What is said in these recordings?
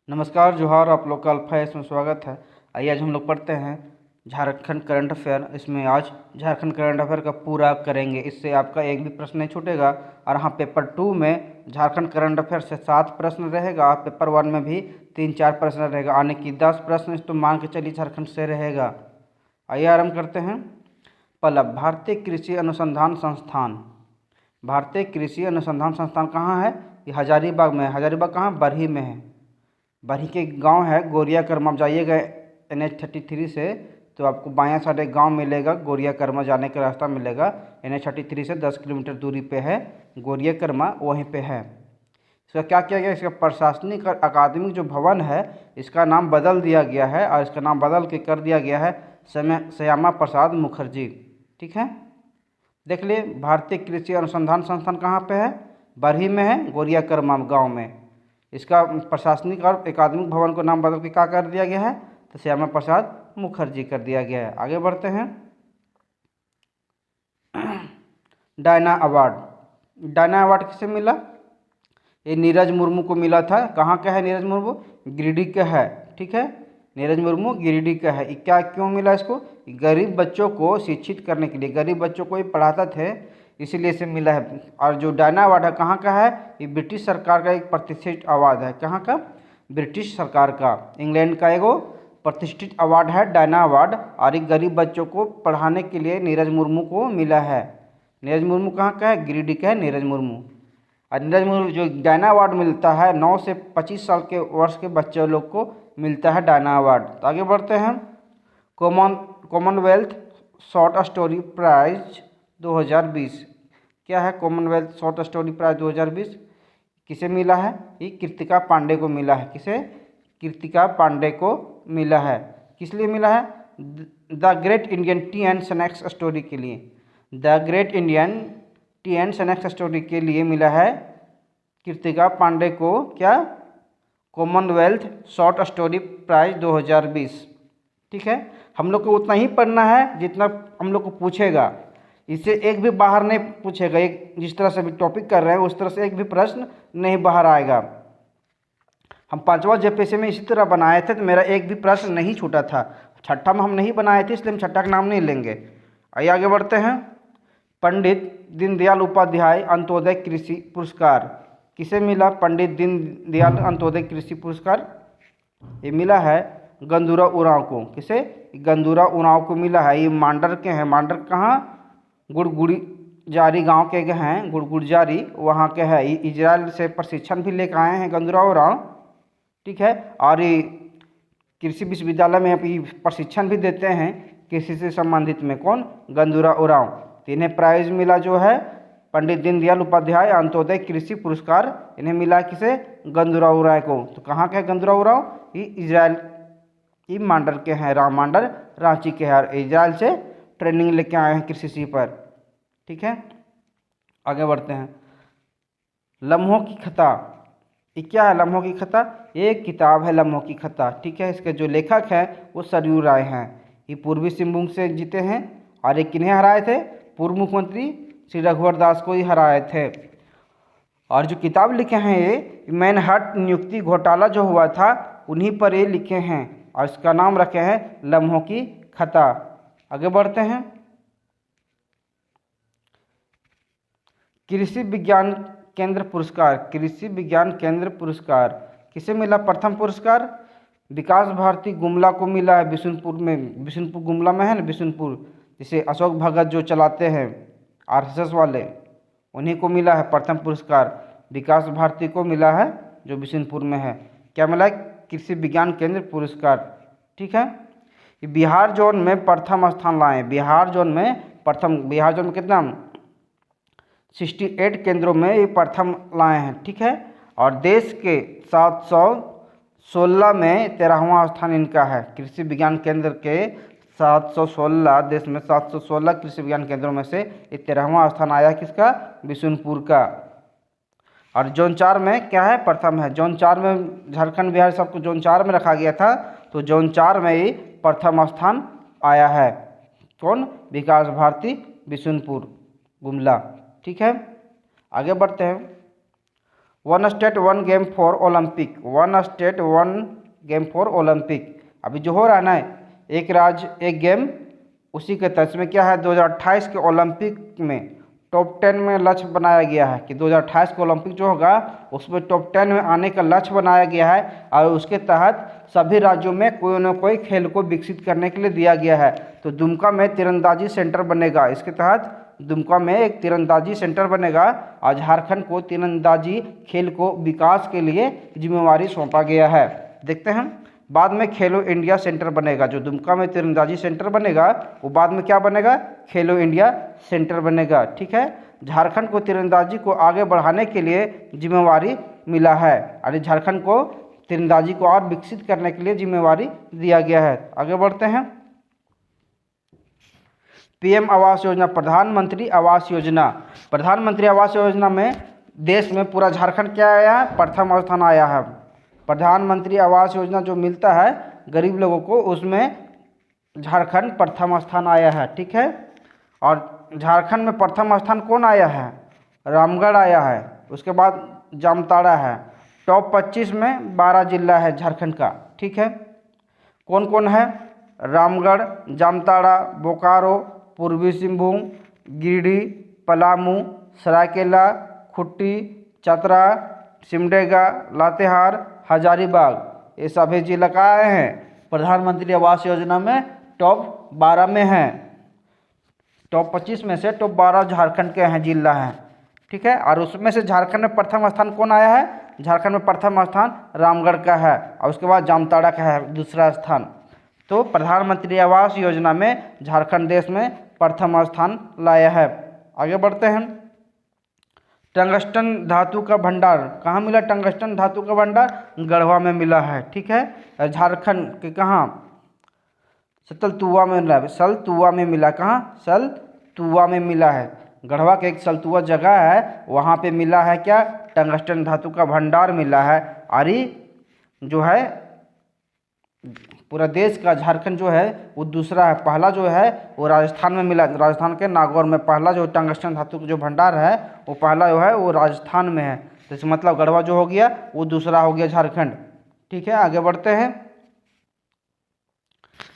नमस्कार जोहार, आप लोग का अल्फा इसमें स्वागत है। आइए आज हम लोग पढ़ते हैं झारखंड करंट अफेयर। इसमें आज झारखंड करंट अफेयर का पूरा करेंगे, इससे आपका एक भी प्रश्न नहीं छूटेगा। और हाँ, पेपर 2 में झारखंड करंट अफेयर से 7 प्रश्न रहेगा और पेपर 1 में भी 3-4 प्रश्न रहेगा। आने की 10 प्रश्न तो मान के चलिए झारखंड से रहेगा। आइए आरम्भ करते हैं। पहला, भारतीय कृषि अनुसंधान संस्थान। भारतीय कृषि अनुसंधान संस्थान कहाँ है? ये हजारीबाग में है। हजारीबाग कहाँ? बरही में है। बरही के गांव है गोरिया कर्मा। आप जाइएगा NH-33 से तो आपको बायां साइड एक गाँव मिलेगा, गोरिया कर्मा जाने का रास्ता मिलेगा। NH-33 से 10 किलोमीटर दूरी पे है गोरिया कर्मा, वहीं पे है। इसका क्या किया गया? इसका प्रशासनिक और अकादमिक जो भवन है इसका नाम बदल दिया गया है और इसका नाम बदल के कर दिया गया है श्यामा प्रसाद मुखर्जी। ठीक है, देख लिए। भारतीय कृषि अनुसंधान संस्थान कहाँ पे है? बरही में है, गोरिया कर्मा गाँव में। इसका प्रशासनिक और अकादमिक भवन को नाम बदल के क्या कर दिया गया है? तो श्यामा प्रसाद मुखर्जी कर दिया गया है। आगे बढ़ते हैं। Diana award. डायना अवार्ड किसे मिला? ये नीरज मुर्मू को मिला था। कहाँ का है नीरज मुर्मू? गिरिडीह का है। ठीक है, नीरज मुर्मू गिरिडीह का है। क्या क्यों मिला इसको? गरीब बच्चों को शिक्षित करने के लिए, गरीब बच्चों को ये पढ़ाता थे, इसीलिए इसे मिला है। और जो डायना अवार्ड है कहाँ का है? ये ब्रिटिश सरकार का एक प्रतिष्ठित अवार्ड है। कहाँ का? ब्रिटिश सरकार का, इंग्लैंड का एगो प्रतिष्ठित अवार्ड है डायना अवार्ड। और एक गरीब बच्चों को पढ़ाने के लिए नीरज मुर्मू को मिला है। नीरज मुर्मू कहाँ का है? गिरिडीह का है नीरज मुर्मू। और नीरज मुर्मू जो डायना अवार्ड मिलता है 9 से 25 साल के वर्ष के बच्चे लोग को मिलता है डायना अवार्ड। तो आगे बढ़ते हैं। Commonwealth short story prize 2020। क्या है कॉमनवेल्थ शॉर्ट स्टोरी प्राइज 2020? किसे मिला है? ये कृतिका पांडे को मिला है। किसे? कृतिका पांडे को मिला है। किस लिए मिला है? The great Indian tea and snacks story के लिए। The great Indian tea and snacks story के लिए मिला है कृतिका पांडे को। क्या? Commonwealth short story prize 2020। ठीक है, हम लोग को उतना ही पढ़ना है जितना हम लोग को पूछेगा। इससे एक भी बाहर नहीं पूछेगा। एक जिस तरह से भी टॉपिक कर रहे हैं उस तरह से एक भी प्रश्न नहीं बाहर आएगा। हम 5वां JPSC में इसी तरह बनाए थे तो मेरा एक भी प्रश्न नहीं छूटा था। छठा में हम नहीं बनाए थे इसलिए हम छठा का नाम नहीं लेंगे। आइए आगे बढ़ते हैं। पंडित दीनदयाल उपाध्याय अंत्योदय कृषि पुरस्कार किसे मिला? पंडित दीनदयाल अंत्योदय कृषि पुरस्कार ये मिला है गंदूरा उरांव को। किसे? गंदूरा उरांव को मिला है। ये मांडर के हैं। मांडर कहाँ? गुड़गुड़ी जारी गांव के हैं, गुड़गुड़जारी वहाँ के है। इजराइल से प्रशिक्षण भी लेकर आए हैं गंदूरा उरांव। ठीक है, और ये कृषि विश्वविद्यालय में अभी प्रशिक्षण भी देते हैं कृषि से संबंधित में। कौन? गंदूरा उरांव। तो इन्हें प्राइज मिला जो है पंडित दीनदयाल उपाध्याय अंत्योदय कृषि पुरस्कार। इन्हें मिला किसे? गंदूरा उरांव को। तो कहाँ के गंदूरा उरांव? ये इजराइल की मांडर के हैं। राम मांडर रांची के हैं। इजराइल से ट्रेनिंग लेके आए हैं कृषि पर। ठीक है, आगे बढ़ते हैं। लम्हों की खता ये क्या है? लम्हों की खता एक किताब है लम्हों की खता। ठीक है, इसके जो लेखक हैं वो सरयू राय हैं। ये पूर्वी सिंहभूम से जीते हैं। और ये किन्हें हराए थे? पूर्व मुख्यमंत्री श्री रघुवर दास को ही हराए थे। और जो किताब लिखे हैं ये मैनहट्ट नियुक्ति घोटाला जो हुआ था उन्हीं पर ये लिखे हैं और इसका नाम रखे हैं लम्हों की खता। आगे बढ़ते हैं। कृषि विज्ञान केंद्र पुरस्कार। कृषि विज्ञान केंद्र पुरस्कार किसे मिला? प्रथम पुरस्कार विकास भारती गुमला को मिला है। बिशुनपुर में, बिशुनपुर गुमला में है ना बिशुनपुर, जिसे अशोक भगत जो चलाते हैं RSS वाले, उन्हीं को मिला है प्रथम पुरस्कार। विकास भारती को मिला है जो बिशुनपुर में है। क्या मिला है? कृषि विज्ञान केंद्र पुरस्कार। ठीक है, बिहार जोन में प्रथम स्थान लाए। बिहार जोन में प्रथम, बिहार जोन में कितना? 68 केंद्रों में ये प्रथम लाए हैं। ठीक है, और देश के 716 में 13वां स्थान इनका है। कृषि विज्ञान केंद्र के 716, देश में 716 कृषि विज्ञान केंद्रों में से 13वां स्थान आया किसका? बिशुनपुर का। और जोन 4 में क्या है? प्रथम है। जोन 4 में झारखंड बिहार सबको जोन 4 में रखा गया था, तो जोन 4 में ही प्रथम स्थान आया है। कौन? विकास भारती बिशुनपुर गुमला। ठीक है, आगे बढ़ते हैं। One state one game for Olympic, one state one game for Olympic. अभी जो हो रहा है ना, एक राज्य एक गेम, उसी के तर्ज में क्या है 2028 के ओलंपिक में टॉप 10 में लक्ष्य बनाया गया है कि 2028 का ओलंपिक जो होगा उसमें टॉप 10 में आने का लक्ष्य बनाया गया है और उसके तहत सभी राज्यों में कोई न कोई खेल को विकसित करने के लिए दिया गया है। तो दुमका में तीरंदाजी सेंटर बनेगा, इसके तहत दुमका में एक तीरंदाजी सेंटर बनेगा और झारखंड को तीरंदाजी खेल को विकास के लिए जिम्मेवारी सौंपा गया है। देखते हैं बाद में खेलो इंडिया सेंटर बनेगा, जो दुमका में तीरंदाजी सेंटर बनेगा वो बाद में क्या बनेगा, खेलो इंडिया सेंटर बनेगा। ठीक है, झारखंड को तीरंदाजी को आगे बढ़ाने के लिए जिम्मेवारी मिला है, यानी झारखंड को तीरंदाजी को और विकसित करने के लिए जिम्मेवारी दिया गया है। आगे बढ़ते हैं। पीएम आवास योजना, प्रधानमंत्री आवास योजना। प्रधानमंत्री आवास योजना में देश में पूरा झारखंड क्या आया है, प्रथम स्थान आया है। प्रधानमंत्री आवास योजना जो मिलता है गरीब लोगों को, उसमें झारखंड प्रथम स्थान आया है। ठीक है, और झारखंड में प्रथम स्थान कौन आया है, रामगढ़ आया है, उसके बाद जामताड़ा है। टॉप 25 में 12 जिला है झारखंड का। ठीक है, कौन कौन है, रामगढ़, जामताड़ा, बोकारो, पूर्वी सिंहभूम, गिरिडीह, पलामू, सरायकेला, खुट्टी, चतरा, सिमडेगा, लातेहार, हजारीबाग, ये सभी जिला का आए हैं प्रधानमंत्री आवास योजना में टॉप 12 में हैं। टॉप 25 में से टॉप 12 झारखंड के हैं, जिला हैं। ठीक है, और उसमें से झारखंड में प्रथम स्थान कौन आया है, झारखंड में प्रथम स्थान रामगढ़ का है और उसके बाद जामताड़ा का है दूसरा स्थान। तो प्रधानमंत्री आवास योजना में झारखंड देश में प्रथम स्थान लाया है। आगे बढ़ते हैं। टंगस्टन धातु का भंडार कहाँ मिला, टंगस्टन धातु का भंडार गढ़वा में मिला है। ठीक है, झारखंड के कहाँ, सलतुआ में मिला, सलतुआ में मिला, कहाँ, सलतुआ में मिला है। गढ़वा के एक सलतुआ जगह है, वहाँ पे मिला है क्या, टंगस्टन धातु का भंडार मिला है। और जो है पूरा देश का झारखंड जो है वो दूसरा है, पहला जो है वो राजस्थान में मिला, राजस्थान के नागौर में पहला जो टंगस्टन धातु का जो भंडार है वो पहला जो है वो राजस्थान में है। तो इसका मतलब गढ़वा जो हो गया वो दूसरा हो गया झारखंड। ठीक है, आगे बढ़ते हैं।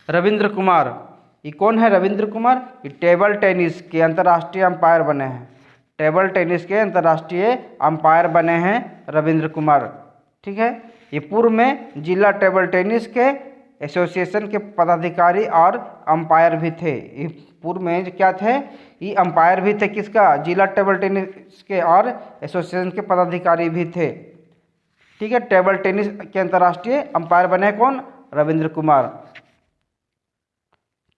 रविंद्र कुमार, ये कौन है, रविंद्र कुमार, ये टेबल टेनिस के अंतर्राष्ट्रीय अंपायर बने हैं। टेबल टेनिस के अंतर्राष्ट्रीय अंपायर बने हैं रविंद्र कुमार। ठीक है, ये पूर्व में जिला टेबल टेनिस के एसोसिएशन के पदाधिकारी और अंपायर भी थे। ये पूर्व में क्या थे, ये अंपायर भी थे, किसका, जिला टेबल टेनिस के और एसोसिएशन के पदाधिकारी भी थे। ठीक है, टेबल टेनिस के अंतर्राष्ट्रीय अंपायर बने कौन, रविंद्र कुमार।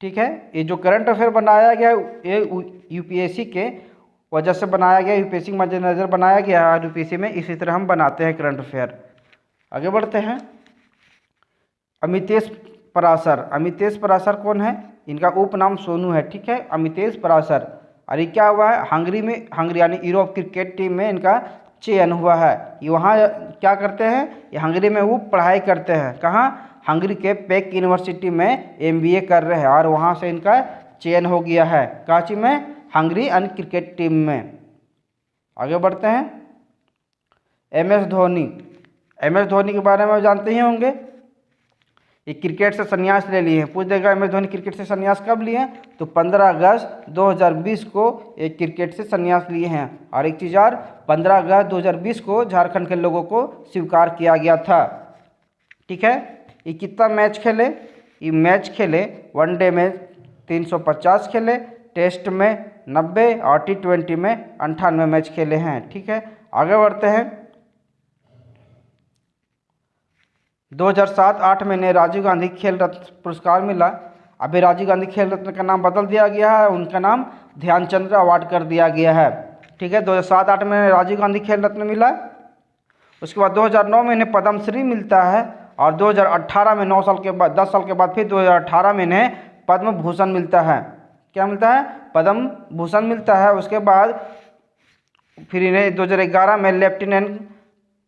ठीक है, ये जो करंट अफेयर बनाया गया ये यूपीएससी के वजह से बनाया गया, यूपीएससी के मद्देनजर बनाया गया है यूपीएससी में, इसी तरह हम बनाते हैं करंट अफेयर। आगे बढ़ते हैं। अमितेश पराशर, अमितेश पराशर कौन है, इनका उपनाम सोनू है। ठीक है, अमितेश पराशर। और ये क्या हुआ है, हंगरी में, हंगरी यानी यूरोप क्रिकेट टीम में इनका चयन हुआ है। ये वहाँ क्या करते हैं, ये हंगरी में वो पढ़ाई करते हैं, कहाँ, हंगरी के पेक यूनिवर्सिटी में एमबीए कर रहे हैं और वहाँ से इनका चयन हो गया है, काची में, हंगरी अन्य क्रिकेट टीम में। आगे बढ़ते हैं। M S Dhoni, M S Dhoni के बारे में जानते ही होंगे, ये क्रिकेट से संन्यास ले लिए हैं। पूछ देगा एम एस धोनी क्रिकेट से संन्यास कब लिए हैं, तो 15 अगस्त 2020 को एक क्रिकेट से संन्यास लिए हैं। और एक चीज़ और, 15 अगस्त 2020 को झारखंड के लोगों को स्वीकार किया गया था। ठीक है, ये कितना मैच खेले, ये मैच खेले वनडे में 350 खेले, टेस्ट में 90 और T20 में 98 मैच खेले हैं। ठीक है, आगे बढ़ते हैं। 2007-8 में इन्हें राजीव गांधी खेल रत्न पुरस्कार मिला। अभी राजीव गांधी खेल रत्न का नाम बदल दिया गया है, उनका नाम ध्यानचंद्र अवार्ड कर दिया गया है। ठीक है, 2007-8 में राजीव गांधी खेल रत्न मिला। उसके बाद 2009 में इन्हें पद्मश्री मिलता है और 2018 में 9 साल के बाद, 10 साल के बाद फिर 2018 में इन्हें पद्म भूषण मिलता है। क्या मिलता है, पद्म भूषण मिलता है। उसके बाद फिर इन्हें 2011 में लेफ्टिनेंट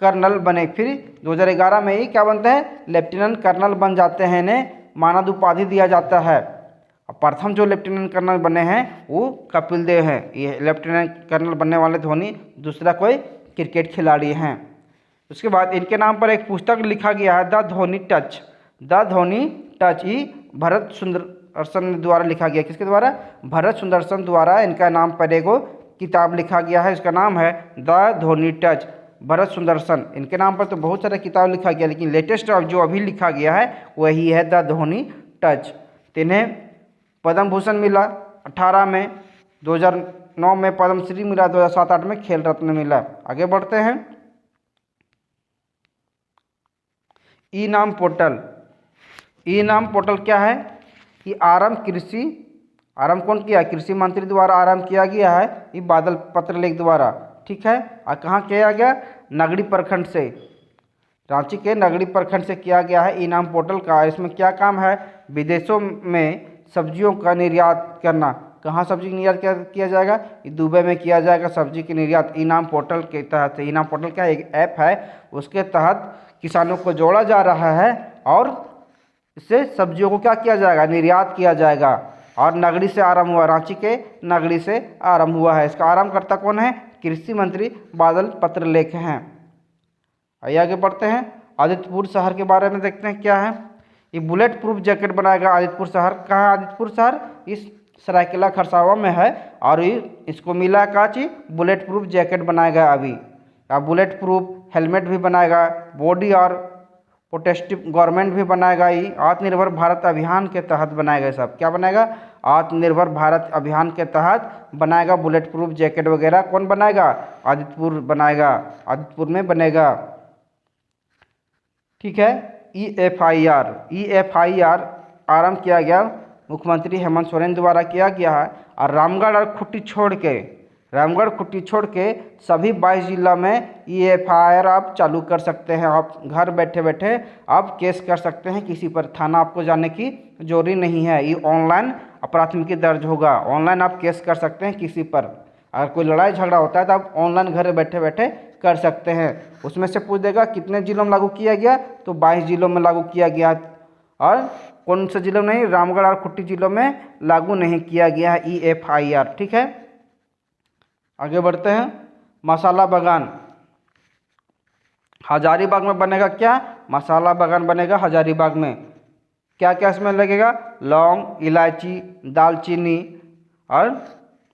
कर्नल बने, फिर 2011 में ही क्या बनते हैं, लेफ्टिनेंट कर्नल बन जाते हैं। इन्हें मानद उपाधि दिया जाता है। प्रथम जो लेफ्टिनेंट कर्नल बने हैं वो कपिल देव हैं। ये लेफ्टिनेंट कर्नल बनने वाले धोनी दूसरा कोई क्रिकेट खिलाड़ी हैं। उसके बाद इनके नाम पर एक पुस्तक लिखा गया है, the Dhoni touch. The Dhoni touch, ये भरत सुंदरसन द्वारा लिखा गया। किसके द्वारा? भरत सुंदरसन द्वारा इनका नाम पर एक किताब लिखा गया है, इसका नाम है द धोनी टच, भरत सुंदरसन। इनके नाम पर तो बहुत सारा किताब लिखा गया, लेकिन लेटेस्ट जो अभी लिखा गया है वही है द धोनी टच। तो इन्हें पद्म भूषण मिला 18 में, 2009 में पद्मश्री मिला, 2007-8 में खेल रत्न मिला। आगे बढ़ते हैं। ई नाम पोर्टल। ई नाम पोर्टल क्या है? ये आरंभ कौन किया? कृषि मंत्री द्वारा आरंभ किया गया है, ये बादल पत्रलेख द्वारा। ठीक है, और कहाँ किया गया? नगड़ी प्रखंड से, रांची के नगड़ी प्रखंड से किया गया है ई नाम पोर्टल का। इसमें क्या काम है? विदेशों में सब्जियों का निर्यात करना। कहाँ सब्जी का निर्यात किया जाएगा? दुबई में किया जाएगा सब्जी के निर्यात ई नाम पोर्टल के तहत। ई नाम पोर्टल क्या एक ऐप है, उसके तहत किसानों को जोड़ा जा रहा है और इससे सब्जियों को क्या किया जाएगा? निर्यात किया जाएगा। और नगरी से आरंभ हुआ, रांची के नगरी से आरंभ हुआ है। इसका आरंभकर्ता कौन है? कृषि मंत्री बादल पत्रलेख हैं। आइए आगे बढ़ते हैं। आदित्यपुर शहर के बारे में देखते हैं क्या है। ये बुलेट प्रूफ जैकेट बनाएगा आदित्यपुर शहर। कहाँ है आदित्यपुर शहर? इस सरायकेला खरसावा में है, और इसको मिला का चीज बुलेट प्रूफ जैकेट बनाएगा अभी। अब बुलेट प्रूफ हेलमेट भी बनाएगा, बॉडी और प्रोटेक्टिव गवर्नमेंट भी बनाएगा। ये आत्मनिर्भर भारत अभियान के तहत बनाएगा। सब क्या बनाएगा? आत्मनिर्भर भारत अभियान के तहत बनाएगा बुलेट प्रूफ जैकेट वगैरह। कौन बनाएगा? आदित्यपुर बनाएगा, आदित्यपुर में बनेगा। ठीक है। EFIR आरंभ किया गया मुख्यमंत्री हेमंत सोरेन द्वारा किया गया है। और रामगढ़ और खुट्टी छोड़ के सभी 22 जिला में EFIR आप चालू कर सकते हैं। आप घर बैठे बैठे आप केस कर सकते हैं, किसी पर थाना आपको जाने की जरूरी नहीं है। ये ऑनलाइन प्राथमिकी दर्ज होगा, ऑनलाइन आप केस कर सकते हैं किसी पर। अगर कोई लड़ाई झगड़ा होता है तो आप ऑनलाइन घर बैठे बैठे कर सकते हैं। उसमें से पूछ देगा कितने जिलों में लागू किया गया, तो 22 जिलों में लागू किया गया। और कौन से जिलों में नहीं? रामगढ़ और खुट्टी जिलों में लागू नहीं किया गया है EFIR। ठीक है, आगे बढ़ते हैं। मसाला बागान हजारीबाग में बनेगा। क्या? मसाला बागान बनेगा हजारीबाग में। क्या क्या इसमें लगेगा? लौंग, इलायची, दालचीनी और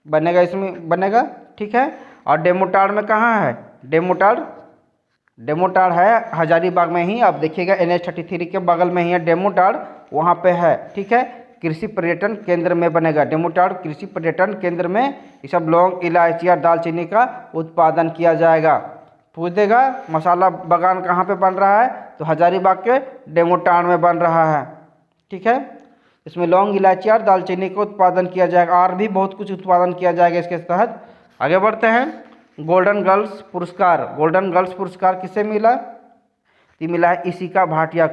बनेगा, इसमें बनेगा। ठीक है। और डेमोटाड़ में कहाँ है? डेमोटाड़ है हजारीबाग में ही। आप देखिएगा NH33 के बगल में ही है डेमोटाड़, वहाँ पे है। ठीक है, कृषि पर्यटन केंद्र में बनेगा। डेमोटाड़ कृषि पर्यटन केंद्र में ये सब लौंग, इलायची और दालचीनी का उत्पादन किया जाएगा। पूछ देगा मसाला बागान कहाँ पे बन रहा है, तो हजारीबाग के डेमोटाड़ में बन रहा है। ठीक है, इसमें लौंग, इलायची और दालचीनी का उत्पादन किया जाएगा, और भी बहुत कुछ उत्पादन किया जाएगा इसके तहत। आगे बढ़ते हैं। गोल्डन गर्ल्स पुरस्कार किसे मिला? ये मिला है इशिका भाटिया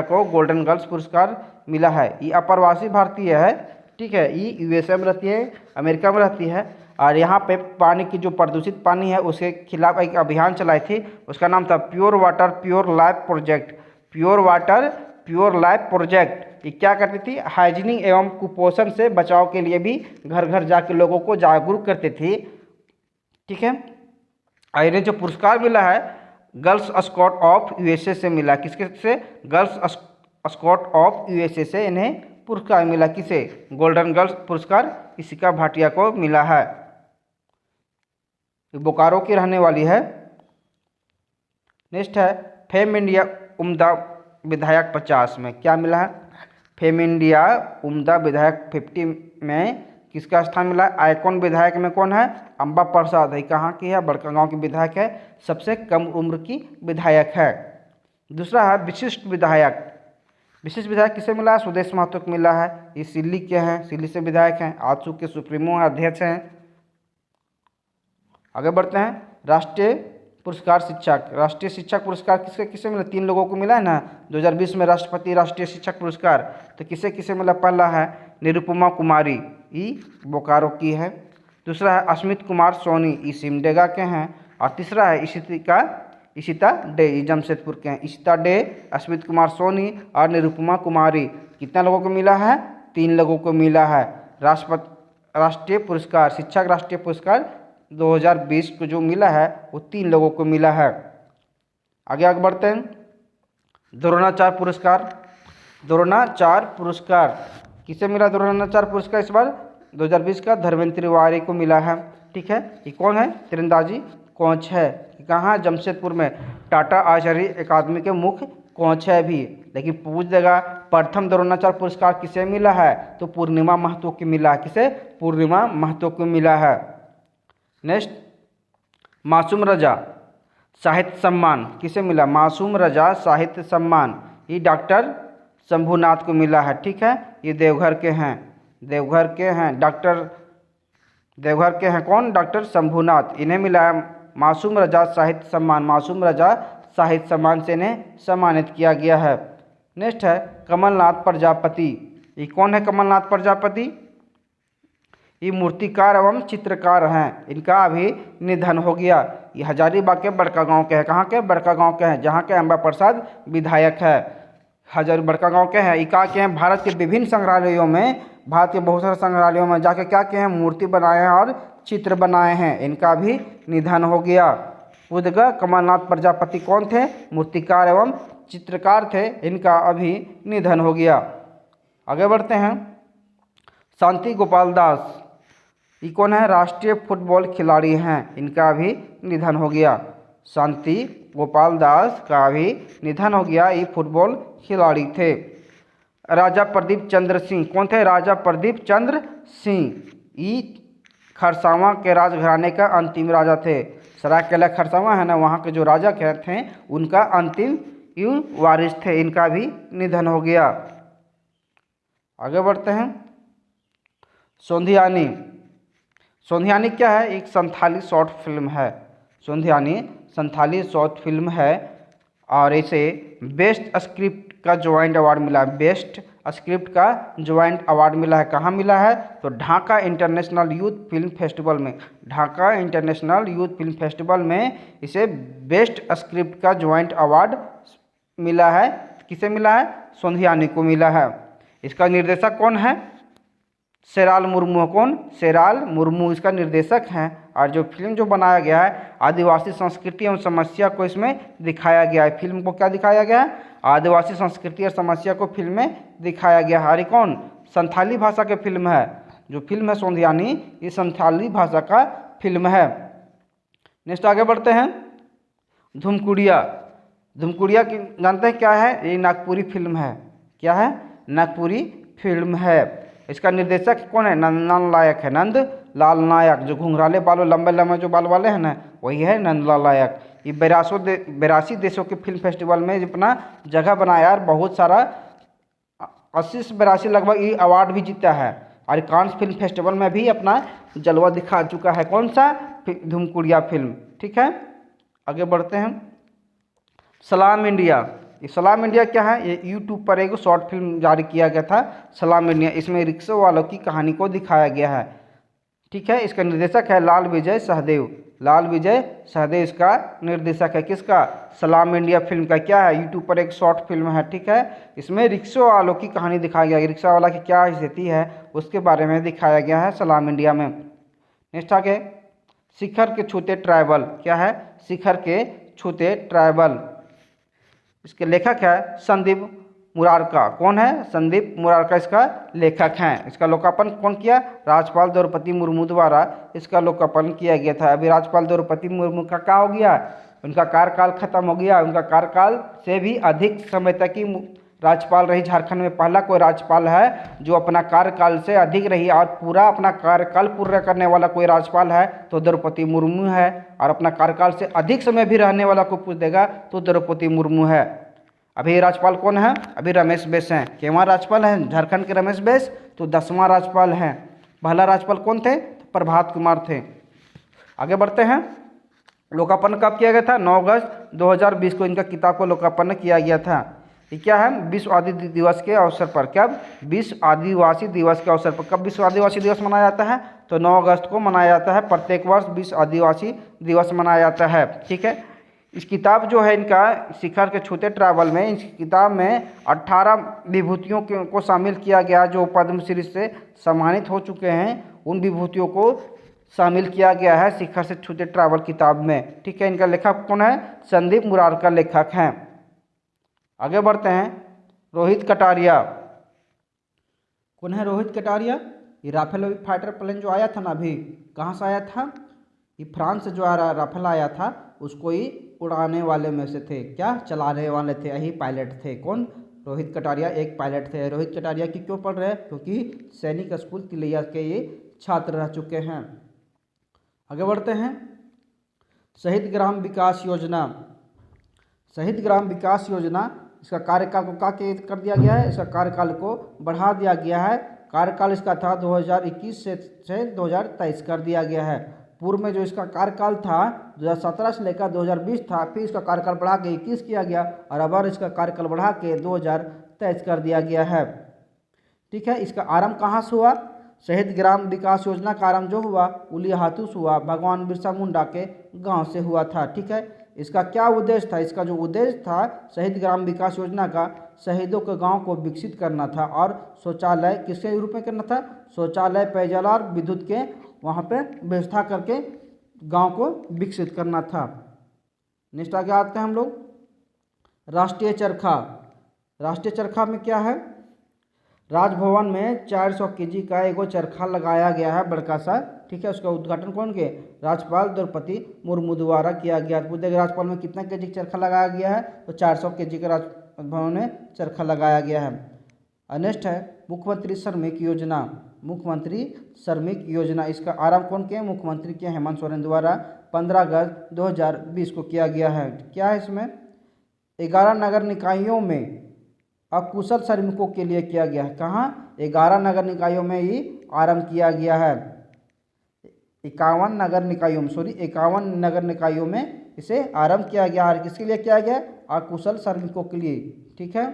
को गोल्डन गर्ल्स पुरस्कार मिला है। ये अप्रवासी भारतीय है। ठीक है, ये USA में रहती है, अमेरिका में रहती है, और यहाँ पे पानी की जो प्रदूषित पानी है उसके खिलाफ एक अभियान चलाई थी। उसका नाम था pure water pure life project. ये क्या करती थी? हाइजीनिक एवं कुपोषण से बचाव के लिए भी घर घर जाके लोगों को जागरूक करती थी। ठीक है, इन्हें जो पुरस्कार मिला है गर्ल्स स्काउट ऑफ USA से मिला। किसके से? गर्ल्स स्काउट ऑफ USA से इन्हें पुरस्कार मिला। किसे? गोल्डन गर्ल्स पुरस्कार इशिका भाटिया को मिला है। बोकारो की रहने वाली है। नेक्स्ट है फेम इंडिया उम्दा विधायक 50 में क्या मिला है? फेम इंडिया उम्दा विधायक 50 में किसका स्थान मिला? आइकॉन विधायक में कौन है? अम्बा प्रसाद है। कहाँ की है? बड़कागांव की विधायक है, सबसे कम उम्र की विधायक है। दूसरा है विशिष्ट विधायक किसे मिला है? सुदेश महतो को मिला है। ये सिल्ली के हैं, सिल्ली से विधायक हैं, आजसू के सुप्रीमो अध्यक्ष हैं। आगे बढ़ते हैं। राष्ट्रीय शिक्षक पुरस्कार किसे मिला? 3 लोगों को मिला है ना। 2020 में राष्ट्रपति राष्ट्रीय शिक्षक पुरस्कार, तो किसे मिला? पहला है निरुपमा कुमारी, ये बोकारो की है। दूसरा है अस्मित कुमार सोनी, ये सिमडेगा के हैं। और तीसरा है इशिता डे, ये जमशेदपुर के हैं। इशिता डे, अस्मित कुमार सोनी और निरुपमा कुमारी। कितना लोगों को मिला है? 3 लोगों को मिला है। राष्ट्रीय पुरस्कार, शिक्षक राष्ट्रीय पुरस्कार 2020 को जो मिला है वो 3 लोगों को मिला है। आगे आगे बढ़ते हैं। द्रोणाचार्य पुरस्कार, द्रोणाचार्य पुरस्कार किसे मिला? द्रोणाचार्य पुरस्कार इस बार 2020 का धर्मेंद्र तिवारी को मिला है। ठीक है, ये कौन है? तीरंदाजी कोच है। कहाँ? जमशेदपुर में टाटा आर्चरी अकादमी के मुख्य कोच है भी। लेकिन पूछ देगा प्रथम द्रोणाचार्य पुरस्कार किसे मिला है? तो पूर्णिमा महतो को मिला है। किसे? पूर्णिमा महतो को मिला है। नेक्स्ट, मासूम रजा साहित्य सम्मान किसे मिला? मासूम रजा साहित्य सम्मान ये डॉक्टर शंभुनाथ को मिला है। ठीक है, ये देवघर के हैं, देवघर के हैं डॉक्टर, देवघर के हैं कौन? डॉक्टर शंभुनाथ। इन्हें मिला है मासूम रजा साहित्य सम्मान। मासूम रजा साहित्य सम्मान से इन्हें सम्मानित किया गया है। नेक्स्ट है कमलनाथ प्रजापति। ये कौन है कमलनाथ प्रजापति? ये मूर्तिकार एवं चित्रकार हैं। इनका अभी निधन हो गया। ये हजारीबाग के बड़कागांव के हैं। कहाँ के? बड़कागांव के हैं, जहाँ के अम्बा प्रसाद विधायक है। बड़कागांव के हैं। ये क्या के हैं? भारत के विभिन्न संग्रहालयों में, भारत के बहुत सारे संग्रहालयों में जाके क्या किए हैं? मूर्ति बनाए हैं और चित्र बनाए हैं। इनका भी निधन हो गया। पूछेगा कमलनाथ प्रजापति कौन थे? मूर्तिकार एवं चित्रकार थे। इनका अभी निधन हो गया। आगे बढ़ते हैं। शांति गोपाल दास ये कौन है? राष्ट्रीय फुटबॉल खिलाड़ी हैं। इनका भी निधन हो गया। शांति गोपाल दास का भी निधन हो गया। ये फुटबॉल खिलाड़ी थे। राजा प्रदीप चंद्र सिंह कौन थे? राजा प्रदीप चंद्र सिंह ये खरसावां के राजघराने का अंतिम राजा थे। सरायकेला खरसावां है ना, वहाँ के जो राजा थे उनका अंतिम वारिस थे। इनका भी निधन हो गया। आगे बढ़ते हैं। सोंधियानी, सोंधियानी क्या है? एक संथाली शॉर्ट फिल्म है। सोंधियानी संथाली शॉर्ट फिल्म है और इसे बेस्ट स्क्रिप्ट का ज्वाइंट अवार्ड मिला है। बेस्ट स्क्रिप्ट का ज्वाइंट अवार्ड मिला है। कहाँ मिला है? तो Dhaka international youth film festival में। Dhaka international youth film festival में इसे बेस्ट स्क्रिप्ट का ज्वाइंट अवार्ड मिला है। किसे मिला है? सोंधियानी को मिला है। इसका निर्देशक कौन है? शेराल मुर्मू। कौन? शेराल मुर्मू इसका निर्देशक हैं। और जो फिल्म जो बनाया गया है आदिवासी संस्कृति एवं समस्या को इसमें दिखाया गया है। फिल्म को क्या दिखाया गया है? आदिवासी संस्कृति और समस्या को फिल्म में दिखाया गया है। अरे कौन? संथाली भाषा की फिल्म है। जो फिल्म है सोंधियानी ये संथाली भाषा का फिल्म है। नेक्स्ट आगे बढ़ते हैं। धुमकुड़िया, धुमकुड़िया की जानते हैं क्या है? ये नागपुरी फिल्म है। क्या है? नागपुरी फिल्म है। इसका निर्देशक कौन है? नंदलाल नायक है। नंदलाल नायक जो घुंघराले बालों लंबे लंबे जो बाल वाले हैं ना, वही है नंदलाल नायक। ये 82 देशों के फिल्म फेस्टिवल में अपना जगह बनाया और बहुत सारा 80 से 82 लगभग ये अवार्ड भी जीता है। और कांस फिल्म फेस्टिवल में भी अपना जलवा दिखा चुका है। कौन सा? धुमकुड़िया फिल्म। ठीक है, आगे बढ़ते हैं। सलाम इंडिया, ये सलाम इंडिया क्या है? ये यूट्यूब पर एक शॉर्ट फिल्म जारी किया गया था सलाम इंडिया। इसमें रिक्शा वालों की कहानी को दिखाया गया है। ठीक है, इसका निर्देशक है लाल विजय सहदेव। लाल विजय सहदेव इसका निर्देशक है। किसका? सलाम इंडिया फिल्म का। क्या है? यूट्यूब पर एक शॉर्ट फिल्म है। ठीक है, इसमें रिक्शा वालों की कहानी दिखाया गया है। रिक्शा वाला की क्या स्थिति है उसके बारे में दिखाया गया है सलाम इंडिया में। नेक्स्ट आगे। शिखर के छूते ट्राइबल। क्या है? शिखर के छूते ट्राइबल। इसके लेखक है संदीप मुरारका। कौन है? संदीप मुरारका इसका लेखक हैं। इसका लोकार्पण कौन किया? राज्यपाल द्रौपदी मुर्मू द्वारा इसका लोकार्पण किया गया था। अभी राज्यपाल द्रौपदी मुर्मू का क्या हो गया? उनका कार्यकाल खत्म हो गया। उनका कार्यकाल से भी अधिक समय तक ही राज्यपाल रही। झारखंड में पहला कोई राज्यपाल है जो अपना कार्यकाल से अधिक रही और पूरा अपना कार्यकाल पूरा करने वाला कोई राज्यपाल है तो द्रौपदी मुर्मू है। और अपना कार्यकाल से अधिक समय भी रहने वाला को पूछ देगा तो द्रौपदी मुर्मू है। अभी राज्यपाल कौन है? अभी रमेश बैस हैं। केवहाँ राज्यपाल हैं? झारखंड के रमेश बैस तो 10वां राज्यपाल हैं। पहला राज्यपाल कौन थे? तो प्रभात कुमार थे। आगे बढ़ते हैं। लोकार्पण कब किया गया था? 9 अगस्त 2020 को इनका किताब को लोकार्पण किया गया था। ये क्या है? विश्व आदिवासी दिवस के अवसर पर। कब? विश्व आदिवासी दिवस के अवसर पर। कब विश्व आदिवासी दिवस मनाया जाता है? तो 9 अगस्त को मनाया जाता है। प्रत्येक वर्ष विश्व आदिवासी दिवस मनाया जाता है। ठीक है, इस किताब जो है इनका शिखर के छूते ट्रैवल में, इस किताब में 18 विभूतियों को शामिल किया गया जो पद्मश्री से सम्मानित हो चुके हैं। उन विभूतियों को शामिल किया गया है शिखर से छूते ट्रैवल किताब में। ठीक है, इनका लेखक कौन है? संदीप मुरारकर लेखक हैं। आगे बढ़ते हैं, रोहित कटारिया। कौन है रोहित कटारिया? ये राफेल फाइटर प्लेन जो आया था ना अभी, कहाँ से आया था? ये फ्रांस से जो राफेल आया था उसको ही उड़ाने वाले में से थे, क्या चलाने वाले थे, यही पायलट थे। कौन? रोहित कटारिया एक पायलट थे। रोहित कटारिया की क्यों पढ़ रहे हैं? क्योंकि सैनिक स्कूल तिलैया के ये छात्र रह चुके हैं। आगे बढ़ते हैं, शहीद ग्राम विकास योजना। शहीद ग्राम विकास योजना, इसका कार्यकाल को क्या कर दिया गया है? इसका कार्यकाल को बढ़ा दिया गया है। कार्यकाल इसका था 2021 से 2023 कर दिया गया है। पूर्व में जो इसका कार्यकाल था 2017 से लेकर 2020 था, फिर इसका कार्यकाल बढ़ा के 21 किया गया और अब इसका कार्यकाल बढ़ा के 2023 कर दिया गया है। ठीक है, इसका आरंभ कहाँ से हुआ? शहीद ग्राम विकास योजना का आरंभ जो हुआ उलिहातू से हुआ, भगवान बिरसा मुंडा के गांव से हुआ था। ठीक है, इसका क्या उद्देश्य था? इसका जो उद्देश्य था शहीद ग्राम विकास योजना का, शहीदों के गांव को विकसित करना था और शौचालय किसके रूप में करना था? शौचालय, पेयजल और विद्युत के वहाँ पे व्यवस्था करके गांव को विकसित करना था। नेक्स्ट आगे आते हैं हम लोग, राष्ट्रीय चरखा। राष्ट्रीय चरखा में क्या है? राजभवन में 400 केजी का एगो चरखा लगाया गया है बड़का सा। ठीक है, उसका उद्घाटन कौन के? राज्यपाल द्रौपदी मुर्मू द्वारा किया गया। पूछेगा राज्यपाल में कितना केजी चरखा लगाया गया है? तो 400 केजी का राजभवन में चरखा लगाया गया है। नेक्स्ट है मुख्यमंत्री श्रमिक योजना। मुख्यमंत्री श्रमिक योजना, इसका आरंभ कौन किया? मुख्यमंत्री के हेमंत सोरेन द्वारा 15 अगस्त 2020 को किया गया है। क्या है इसमें? 11 नगर निकायों में अकुशल श्रमिकों के लिए किया गया है। कहाँ? 11 नगर निकायों में ही आरंभ किया गया है। 51 नगर निकायों में इसे आरंभ किया गया है। किसके लिए किया गया? अकुशल श्रमिकों के लिए। ठीक है,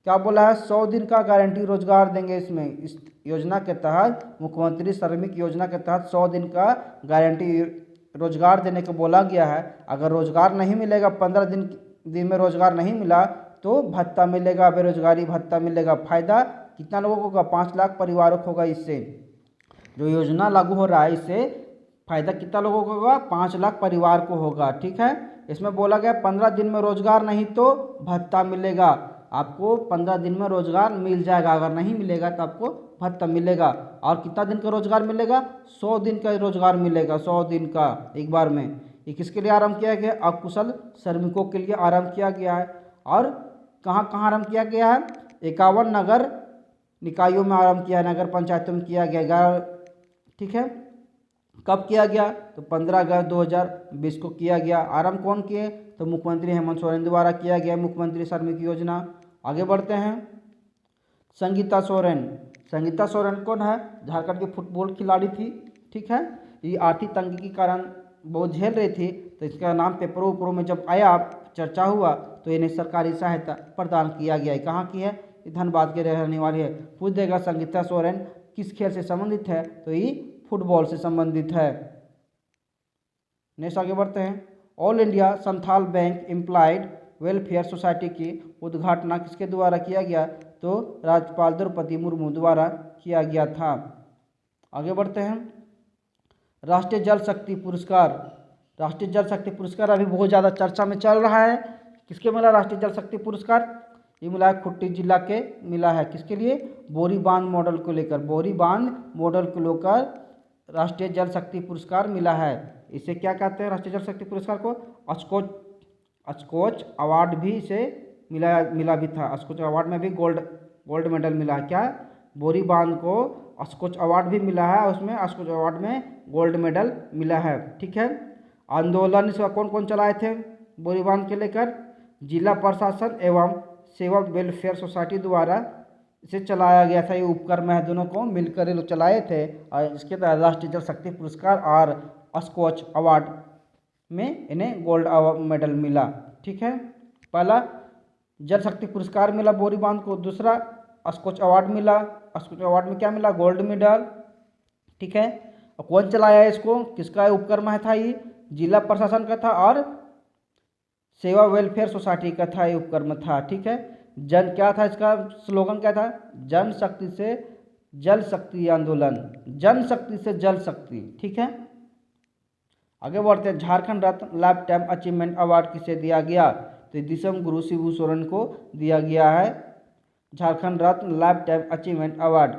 क्या बोला है? 100 दिन का गारंटी रोजगार देंगे इसमें। इस योजना के तहत, मुख्यमंत्री श्रमिक योजना के तहत 100 दिन का गारंटी रोजगार देने को बोला गया है। अगर रोजगार नहीं मिलेगा, 15 दिन में रोजगार नहीं मिला तो भत्ता मिलेगा, बेरोजगारी भत्ता मिलेगा। फायदा कितना लोगों को होगा? 5 लाख परिवारों को होगा। इससे जो योजना लागू हो रहा है, इससे फायदा कितना लोगों को होगा? 5 लाख परिवार को होगा। ठीक है, इसमें बोला गया 15 दिन में रोजगार नहीं तो भत्ता मिलेगा। आपको 15 दिन में रोजगार मिल जाएगा, अगर नहीं मिलेगा तो आपको भत्ता मिलेगा। और कितना दिन का रोजगार मिलेगा? 100 दिन का रोजगार मिलेगा, 100 दिन का एक बार में। ये किसके लिए आरंभ किया गया? अकुशल श्रमिकों के लिए आरंभ किया गया है। और कहाँ कहाँ आरंभ किया गया है? 51 नगर निकायों में आरंभ किया है, नगर पंचायतों में किया गया। ठीक है, कब किया गया? तो 15 अगस्त 2020 को किया गया। आरंभ कौन किए? तो मुख्यमंत्री हेमंत सोरेन द्वारा किया गया, मुख्यमंत्री श्रमिक योजना। आगे बढ़ते हैं, संगीता सोरेन। संगीता सोरेन कौन है? झारखंड की फुटबॉल खिलाड़ी थी। ठीक है, ये आर्थिक तंगी के कारण बहुत झेल रही थी, तो इसका नाम पेपरों उपरों में जब आया, चर्चा हुआ, तो इन्हें सरकारी सहायता प्रदान किया गया। कहाँ की है? धनबाद के रहने वाली है। पूछ देगा संगीता सोरेन किस खेल से संबंधित है? तो ये फुटबॉल से संबंधित है। नेक्स्ट आगे बढ़ते हैं, all India Santhal bank employed welfare society की उद्घाटन किसके द्वारा किया गया? तो राज्यपाल द्रौपदी मुर्मू द्वारा किया गया था। आगे बढ़ते हैं, राष्ट्रीय जल शक्ति पुरस्कार। राष्ट्रीय जल शक्ति पुरस्कार अभी बहुत ज़्यादा चर्चा में चल रहा है। किसके मिला राष्ट्रीय जल शक्ति पुरस्कार? ये मिला है खूंटी जिला के मिला है। किसके लिए? बोरी बांध मॉडल को लेकर। बोरी बांध मॉडल को लेकर राष्ट्रीय जल शक्ति पुरस्कार मिला है। इसे क्या कहते हैं? राष्ट्रीय जल शक्ति पुरस्कार को स्कॉच अवार्ड भी इसे मिला भी था। स्कॉच अवार्ड में भी गोल्ड मेडल मिला है। क्या? बोरी बांध को स्कॉच अवार्ड भी मिला है, उसमें स्कॉच अवार्ड में गोल्ड मेडल मिला है। ठीक है, आंदोलन इसका कौन कौन चलाए थे बोरी बांध के लेकर? जिला प्रशासन एवं सेवक वेलफेयर सोसाइटी द्वारा इसे चलाया गया था। ये उपक्रम है, दोनों को मिलकर ये लोग चलाए थे। और इसके तहत राष्ट्रीय जल शक्ति पुरस्कार और स्कॉच अवार्ड में इन्हें गोल्ड मेडल मिला। ठीक है, पहला जल शक्ति पुरस्कार मिला बोरी बांध को, दूसरा स्कॉच अवार्ड मिला। स्कॉच अवार्ड में क्या मिला? Gold medal. ठीक है, और कौन चलाया है इसको? किसका उपक्रम है था? ये जिला प्रशासन का था और सेवा वेलफेयर सोसाइटी का था, ये उपक्रम था। ठीक है, जन क्या था इसका स्लोगन क्या था? जन शक्ति से जल शक्ति आंदोलन, जन शक्ति से जल शक्ति। ठीक है, आगे बढ़ते हैं। झारखंड रत्न लाइफ टाइम अचीवमेंट अवार्ड किसे दिया गया? तो दिसम गुरु शिबू सोरेन को दिया गया है झारखंड रत्न लाइफ टाइम अचीवमेंट अवार्ड।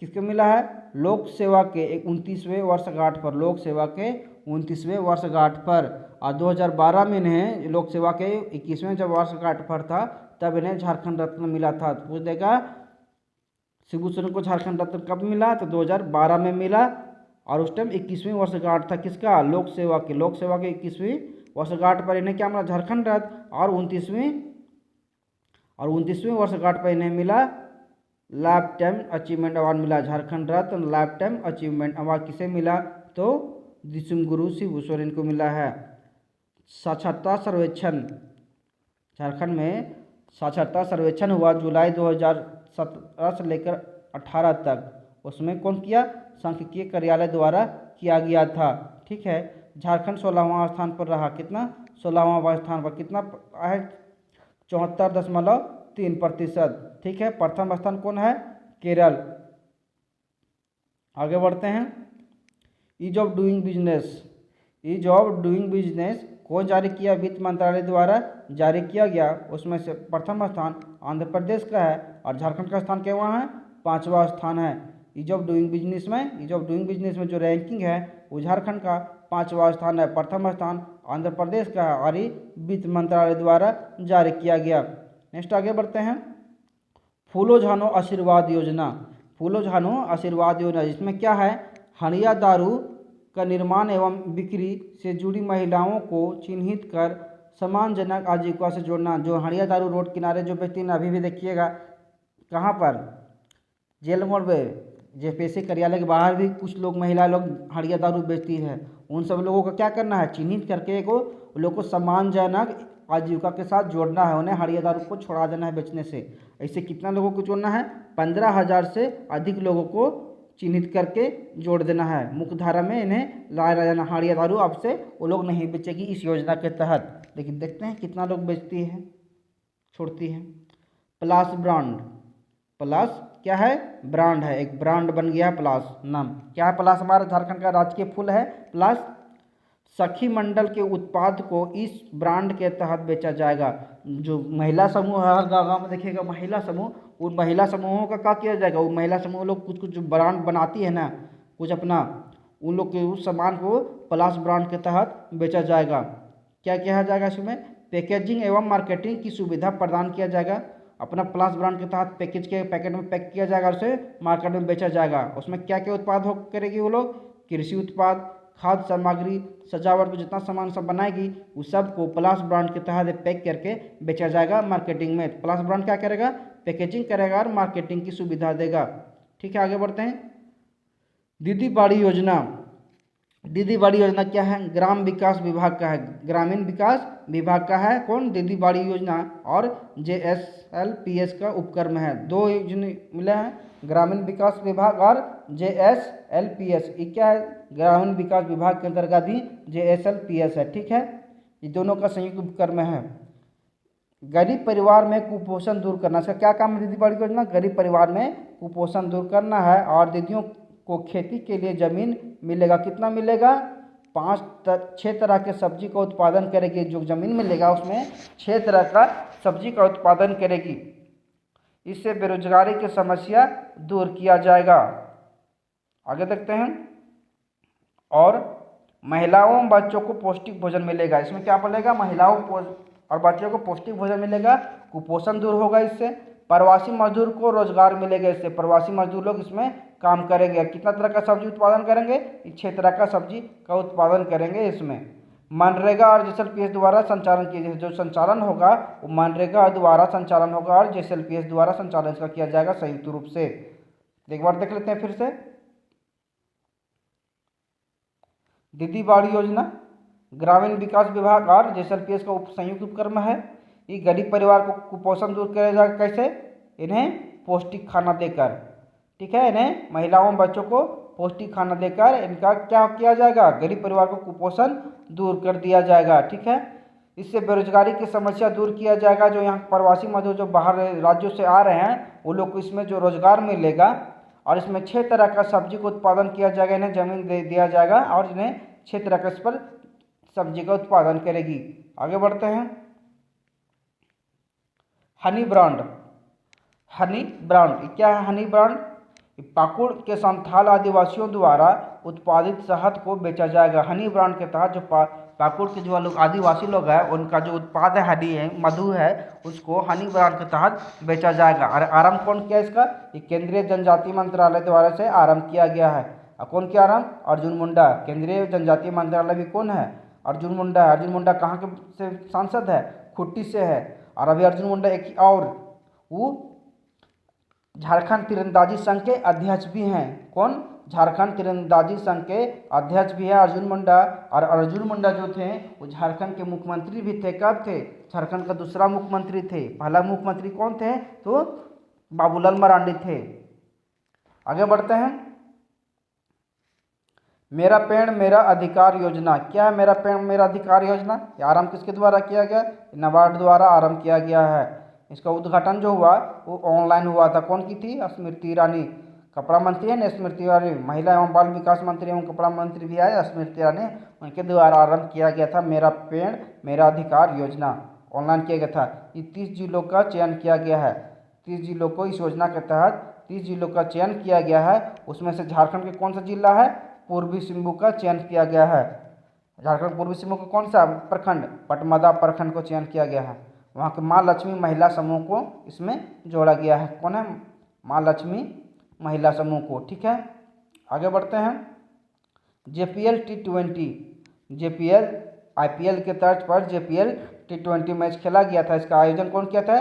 किसको मिला है? लोक सेवा के 29वें वर्षगांठ पर, लोक सेवा के 29वें वर्षगांठ पर। और 2012 में इन्हें लोक सेवा के 21वें जब वर्षगांठ पर था तब इन्हें झारखंड रत्न मिला था। तो पूछ देगा शिबू सोरेन को झारखंड रत्न कब मिला? तो 2012 में मिला, और उस टाइम 21वीं वर्षगांठ था किसका? लोक सेवा के। लोक सेवा के 21वीं वर्षगांठ पर इन्हें क्या मिला? झारखंड रत्न। और 29वीं वर्षगांठ पर इन्हें मिला लाइफ टाइम अचीवमेंट अवार्ड मिला। झारखंड रत्न लाइफ टाइम अचीवमेंट अवार्ड किसे मिला? तो दिसम गुरु शिबू सोरेन को मिला है। साक्षरता सर्वेक्षण, झारखंड में साक्षरता सर्वेक्षण हुआ जुलाई 2017 से लेकर 18 तक। उसमें कौन किया? सांख्यिकीय कार्यालय द्वारा किया गया था। ठीक है, झारखंड 16वां स्थान पर रहा। कितना? 16वां स्थान पर। कितना है? 74.3%। ठीक है, प्रथम स्थान कौन है? केरल। आगे बढ़ते हैं। Ease of doing business, ease of doing business कौन जारी किया? वित्त मंत्रालय द्वारा जारी किया गया। उसमें से प्रथम स्थान आंध्र प्रदेश का है और झारखंड का स्थान क्या वहाँ है? 5वां स्थान है। ईज ऑफ डूइंग बिजनेस में जो रैंकिंग है वो झारखंड का 5वां स्थान है। प्रथम स्थान आंध्र प्रदेश का है और ये वित्त मंत्रालय द्वारा जारी किया गया। नेक्स्ट आगे बढ़ते हैं। फूलो झानो आशीर्वाद योजना, फूलो झानो आशीर्वाद योजना जिसमें क्या है? हड़िया दारू का निर्माण एवं बिक्री से जुड़ी महिलाओं को चिन्हित कर सम्मानजनक आजीविका से जोड़ना। जो हड़िया दारू रोड किनारे जो बेचती है, अभी भी देखिएगा कहाँ पर? जेल मोड़ पे, जेपीएससी कार्यालय के बाहर भी कुछ लोग, महिला लोग हड़िया दारू बेचती है। उन सब लोगों को क्या करना है? चिन्हित करके को लोग को सम्मानजनक आजीविका के साथ जोड़ना है। उन्हें हड़िया दारू को छोड़ा देना है बेचने से। ऐसे कितना लोगों को जोड़ना है? 15,000 से अधिक लोगों को चिन्हित करके जोड़ देना है। मुख्य धारा में इन्हें लाया जाना। हड़िया दारू अब से वो लोग नहीं बेचेगी इस योजना के तहत। लेकिन देखते हैं कितना लोग बेचती है, छोड़ती है। प्लास ब्रांड, प्लास क्या है? ब्रांड है, एक ब्रांड बन गया प्लास नाम। क्या है प्लास? हमारा झारखंड का राजकीय फूल है प्लास। सखी मंडल के उत्पाद को इस ब्रांड के तहत बेचा जाएगा। जो महिला समूह हर गाँव में देखिएगा महिला समूह, उन महिला समूहों का क्या किया जाएगा? वो महिला समूह लोग कुछ कुछ ब्रांड बनाती है ना, कुछ अपना, उन लोग के उस सामान को प्लास ब्रांड के तहत बेचा जाएगा। क्या किया जाएगा? इसमें पैकेजिंग एवं मार्केटिंग की सुविधा प्रदान किया जाएगा। अपना प्लास ब्रांड के तहत पैकेज के पैकेट में पैक किया जाएगा और उसे मार्केट में बेचा जाएगा। उसमें क्या क्या उत्पाद हो करेगी वो लोग? कृषि उत्पाद, खाद्य सामग्री, सजावट को जितना सामान सब बनाएगी उस सब को प्लास ब्रांड के तहत पैक करके बेचा जाएगा मार्केटिंग में। प्लास ब्रांड क्या करेगा? पैकेजिंग करेगा और मार्केटिंग की सुविधा देगा। ठीक है, आगे बढ़ते हैं। दीदी बाड़ी योजना, दीदी बाड़ी योजना क्या है? ग्राम विकास विभाग का है, ग्रामीण विकास विभाग का है। कौन? दीदी बाड़ी योजना और JSLPS का उपक्रम है। दो योजना मिले हैं, ग्रामीण विकास विभाग और JSLPS। ये क्या है? ग्रामीण विकास विभाग के अंतर्गत ही JSLPS है। ठीक है, ये दोनों का संयुक्त उपक्रम है। गरीब परिवार में कुपोषण दूर करना, इसका क्या काम है? दीदी बाड़ी योजना गरीब परिवार में कुपोषण दूर करना है। और दीदियों को खेती के लिए जमीन मिलेगा। कितना मिलेगा? 6 तरह के सब्जी का उत्पादन करेगी। जो जमीन मिलेगा उसमें 6 तरह का सब्जी का उत्पादन करेगी। इससे बेरोजगारी की समस्या दूर किया जाएगा। आगे देखते हैं। और महिलाओं और बच्चों को पौष्टिक भोजन मिलेगा। इसमें क्या बोलेगा? महिलाओं और बच्चों को पौष्टिक भोजन मिलेगा, कुपोषण दूर होगा इससे। प्रवासी मजदूर को रोजगार मिलेगा इससे। प्रवासी मजदूर लोग इसमें काम करेंगे। कितना तरह का सब्जी उत्पादन करेंगे? 6 तरह का सब्जी का उत्पादन करेंगे इसमें। मनरेगा और JSLPS द्वारा संचालन किया जाएगा। जो संचालन होगा वो मनरेगा द्वारा संचालन होगा और JSLPS द्वारा संचालन इसका किया जाएगा संयुक्त रूप से। एक बार देख लेते हैं फिर से। दीदी बाड़ी योजना ग्रामीण विकास विभाग और JSLPS का संयुक्त उपक्रम है। ये गरीब परिवार को कुपोषण दूर किया जाएगा। कैसे? इन्हें पौष्टिक खाना देकर। ठीक है, इन्हें महिलाओं बच्चों को पौष्टिक खाना देकर इनका क्या किया जाएगा? गरीब परिवार को कुपोषण दूर कर दिया जाएगा। ठीक है, इससे बेरोजगारी की समस्या दूर किया जाएगा। जो यहाँ प्रवासी मजदूर जो बाहर राज्यों से आ रहे हैं वो लोग को इसमें जो रोजगार मिलेगा और इसमें 6 तरह का सब्जी का उत्पादन किया जाएगा, इन्हें जमीन दे दिया जाएगा और इन्हें 6 तरह का इस पर सब्जी का उत्पादन करेगी। आगे बढ़ते हैं। हनी ब्रांड, हनी ब्रांड क्या है? हनी ब्रांड पाकुड़ के संथाल आदिवासियों द्वारा उत्पादित शहद को बेचा जाएगा। हनी ब्रांड के तहत जो पाकुड़ के जो लोग आदिवासी लोग हैं उनका जो उत्पाद है हनी है, मधु है, उसको हनी ब्रांड के तहत बेचा जाएगा। और आरंभ कौन किया इसका? ये केंद्रीय जनजातीय मंत्रालय द्वारा से आरंभ किया गया है। कौन किया आरंभ? अर्जुन मुंडा। केंद्रीय जनजातीय मंत्रालय भी कौन है? अर्जुन मुंडा। अर्जुन मुंडा कहाँ के से सांसद है? खुट्टी से है। और अभी अर्जुन मुंडा एक और वो झारखंड तीरंदाजी संघ के अध्यक्ष भी हैं। कौन? झारखंड तीरंदाजी संघ के अध्यक्ष भी है अर्जुन मुंडा। और अर्जुन मुंडा जो थे वो झारखंड के मुख्यमंत्री भी थे। कब थे? झारखंड का दूसरा मुख्यमंत्री थे। पहला मुख्यमंत्री कौन थे? तो बाबूलाल मरांडी थे। आगे बढ़ते हैं। मेरा पेड़ मेरा अधिकार योजना क्या है? मेरा पेड़ मेरा अधिकार योजना ये आरंभ किसके द्वारा किया गया? नाबार्ड द्वारा आरंभ किया गया है। इसका उद्घाटन जो हुआ वो ऑनलाइन हुआ था। कौन की थी? स्मृति ईरानी। कपड़ा मंत्री है ना स्मृति ईरानी, महिला एवं बाल विकास मंत्री एवं कपड़ा मंत्री भी आए स्मृति ईरानी, उनके द्वारा आरंभ किया गया था मेरा पेड़ मेरा अधिकार योजना। ऑनलाइन किया गया था। ये 30 जिलों का चयन किया गया है। 30 जिलों को इस योजना के तहत 30 जिलों का चयन किया गया है। उसमें से झारखंड के कौन सा जिला है? पूर्वी सिंहभूम का चयन किया गया है। झारखंड पूर्वी सिंहभूम का कौन सा प्रखंड? पटमदा प्रखंड को चयन किया गया है। वहाँ के माँ लक्ष्मी महिला समूह को इसमें जोड़ा गया है। कौन है? माँ लक्ष्मी महिला समूह को। ठीक है, आगे बढ़ते हैं। JPL T20 JPL IPL के तर्ज पर JPL T20 मैच खेला गया था। इसका आयोजन कौन किया था?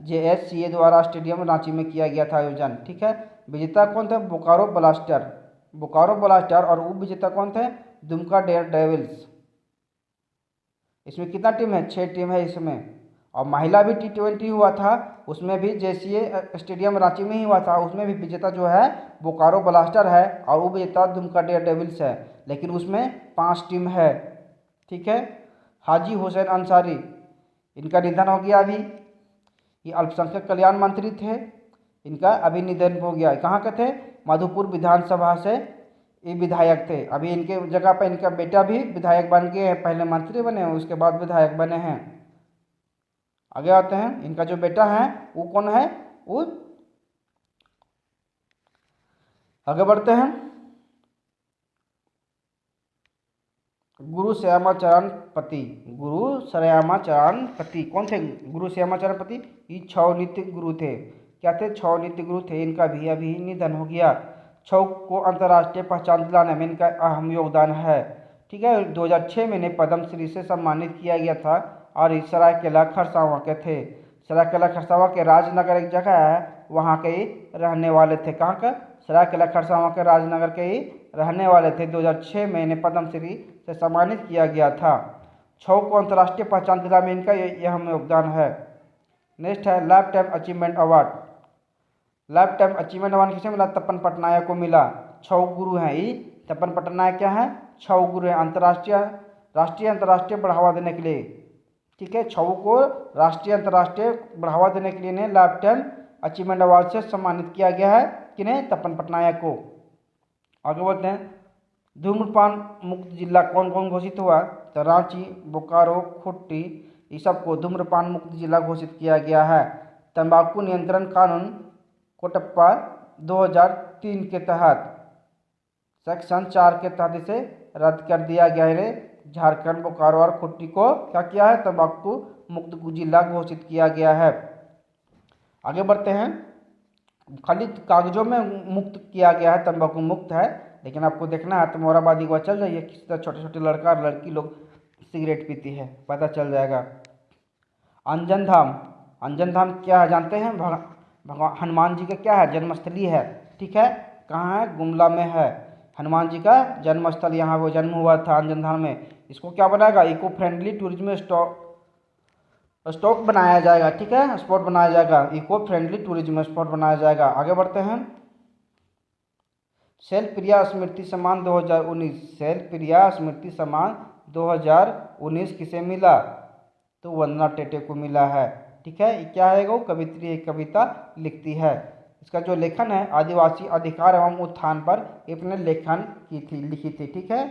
JSCA द्वारा स्टेडियम रांची में किया गया था आयोजन। ठीक है, विजेता कौन थे? बोकारो ब्लास्टर। बोकारो ब्लास्टर। और उप विजेता कौन थे? Dumka dare devils. इसमें कितना टीम है? 6 टीम है इसमें। और महिला भी T20 हुआ था, उसमें भी JCA स्टेडियम रांची में ही हुआ था। उसमें भी विजेता जो है बोकारो ब्लास्टर है और उप विजेता दुमका डेयर डेविल्स है। लेकिन उसमें 5 टीम है। ठीक है, हाजी हुसैन अंसारी, इनका निधन हो गया अभी। ये अल्पसंख्यक कल्याण मंत्री थे, इनका अभी निधन हो गया। कहाँ के थे? मधुपुर विधानसभा से ये विधायक थे। अभी इनके जगह पर इनका बेटा भी विधायक बन गए हैं। पहले मंत्री बने उसके बाद विधायक बने हैं। आगे आते हैं। इनका जो बेटा है वो कौन है? वो आगे बढ़ते हैं। गुरु श्यामाचरण पति। गुरु श्यामाचरण पति कौन थे? गुरु श्यामाचरण पति ये 6 नित्य गुरु थे। क्या थे? 6 नित्य गुरु थे। इनका भी अभी निधन हो गया। 6 को अंतर्राष्ट्रीय पहचान दिलाने में इनका अहम योगदान है। ठीक है, 2006 में इन्हें पद्मश्री से सम्मानित किया गया था और इस सरायकेला खरसावां के थे। सरायकेला खरसावां के राजनगर एक जगह है, वहाँ के ही रहने वाले थे। कहाँ का? सरायकेला खरसावां के राजनगर के ही रहने वाले थे। 2006 में इन्हें पद्मश्री से सम्मानित किया गया था। 6 को अंतर्राष्ट्रीय पहचान दिलाने में इनका यह अहम योगदान है। नेक्स्ट है life time achievement award. Life time achievement award किसे मिला? तपन पटनायक को मिला। 6 गुरु हैं ये। तपन पटनायक क्या है? 6 गुरु हैं राष्ट्रीय अंतर्राष्ट्रीय बढ़ावा देने के लिए। ठीक है, 6 को राष्ट्रीय अंतर्राष्ट्रीय बढ़ावा देने के लिए इन्हें लाइफ टाइम अचीवमेंट अवार्ड से सम्मानित किया गया है। किन्हें? तपन पटनायक को। आगे बढ़ते हैं। धूम्रपान मुक्त जिला कौन कौन घोषित हुआ? तो रांची, बोकारो, खुट्टी, ये सबको धूम्रपान मुक्त जिला घोषित किया गया है। तंबाकू नियंत्रण कानून कोटप्पा 2003 के तहत सेक्शन 4 के तहत इसे रद्द कर दिया गया है। झारखंड, बोकारो और खुट्टी को क्या किया है? तंबाकू मुक्त जिला घोषित किया गया है। आगे बढ़ते हैं। खाली कागजों में मुक्त किया गया है, तंबाकू मुक्त है, लेकिन आपको देखना है तो मोराबादी को चल जाइए किस तरह छोटे छोटे लड़का और लड़की लोग सिगरेट पीती है, पता चल जाएगा। अंजन धाम। अंजन धाम क्या है जानते हैं? भगवान हनुमान जी का क्या है? जन्मस्थली है। ठीक है, कहाँ है? गुमला में है। हनुमान जी का जन्मस्थल, यहाँ वो जन्म हुआ था अंजन धाम में। इसको क्या बनाएगा? इको फ्रेंडली टूरिज्म स्टॉक बनाया जाएगा। ठीक है, स्पॉट बनाया जाएगा। इको फ्रेंडली टूरिज्म स्पॉट बनाया जाएगा। आगे बढ़ते हैं। शैलप्रिया स्मृति सम्मान 2019। शैलप्रिया स्मृति सम्मान 2019 किसे मिला? तो वंदना टेटे को मिला है। ठीक है, क्या है? वो कवित्री एक कविता लिखती है। इसका जो लेखन है आदिवासी अधिकार एवं उत्थान पर इसने लेखन लिखी थी। ठीक है।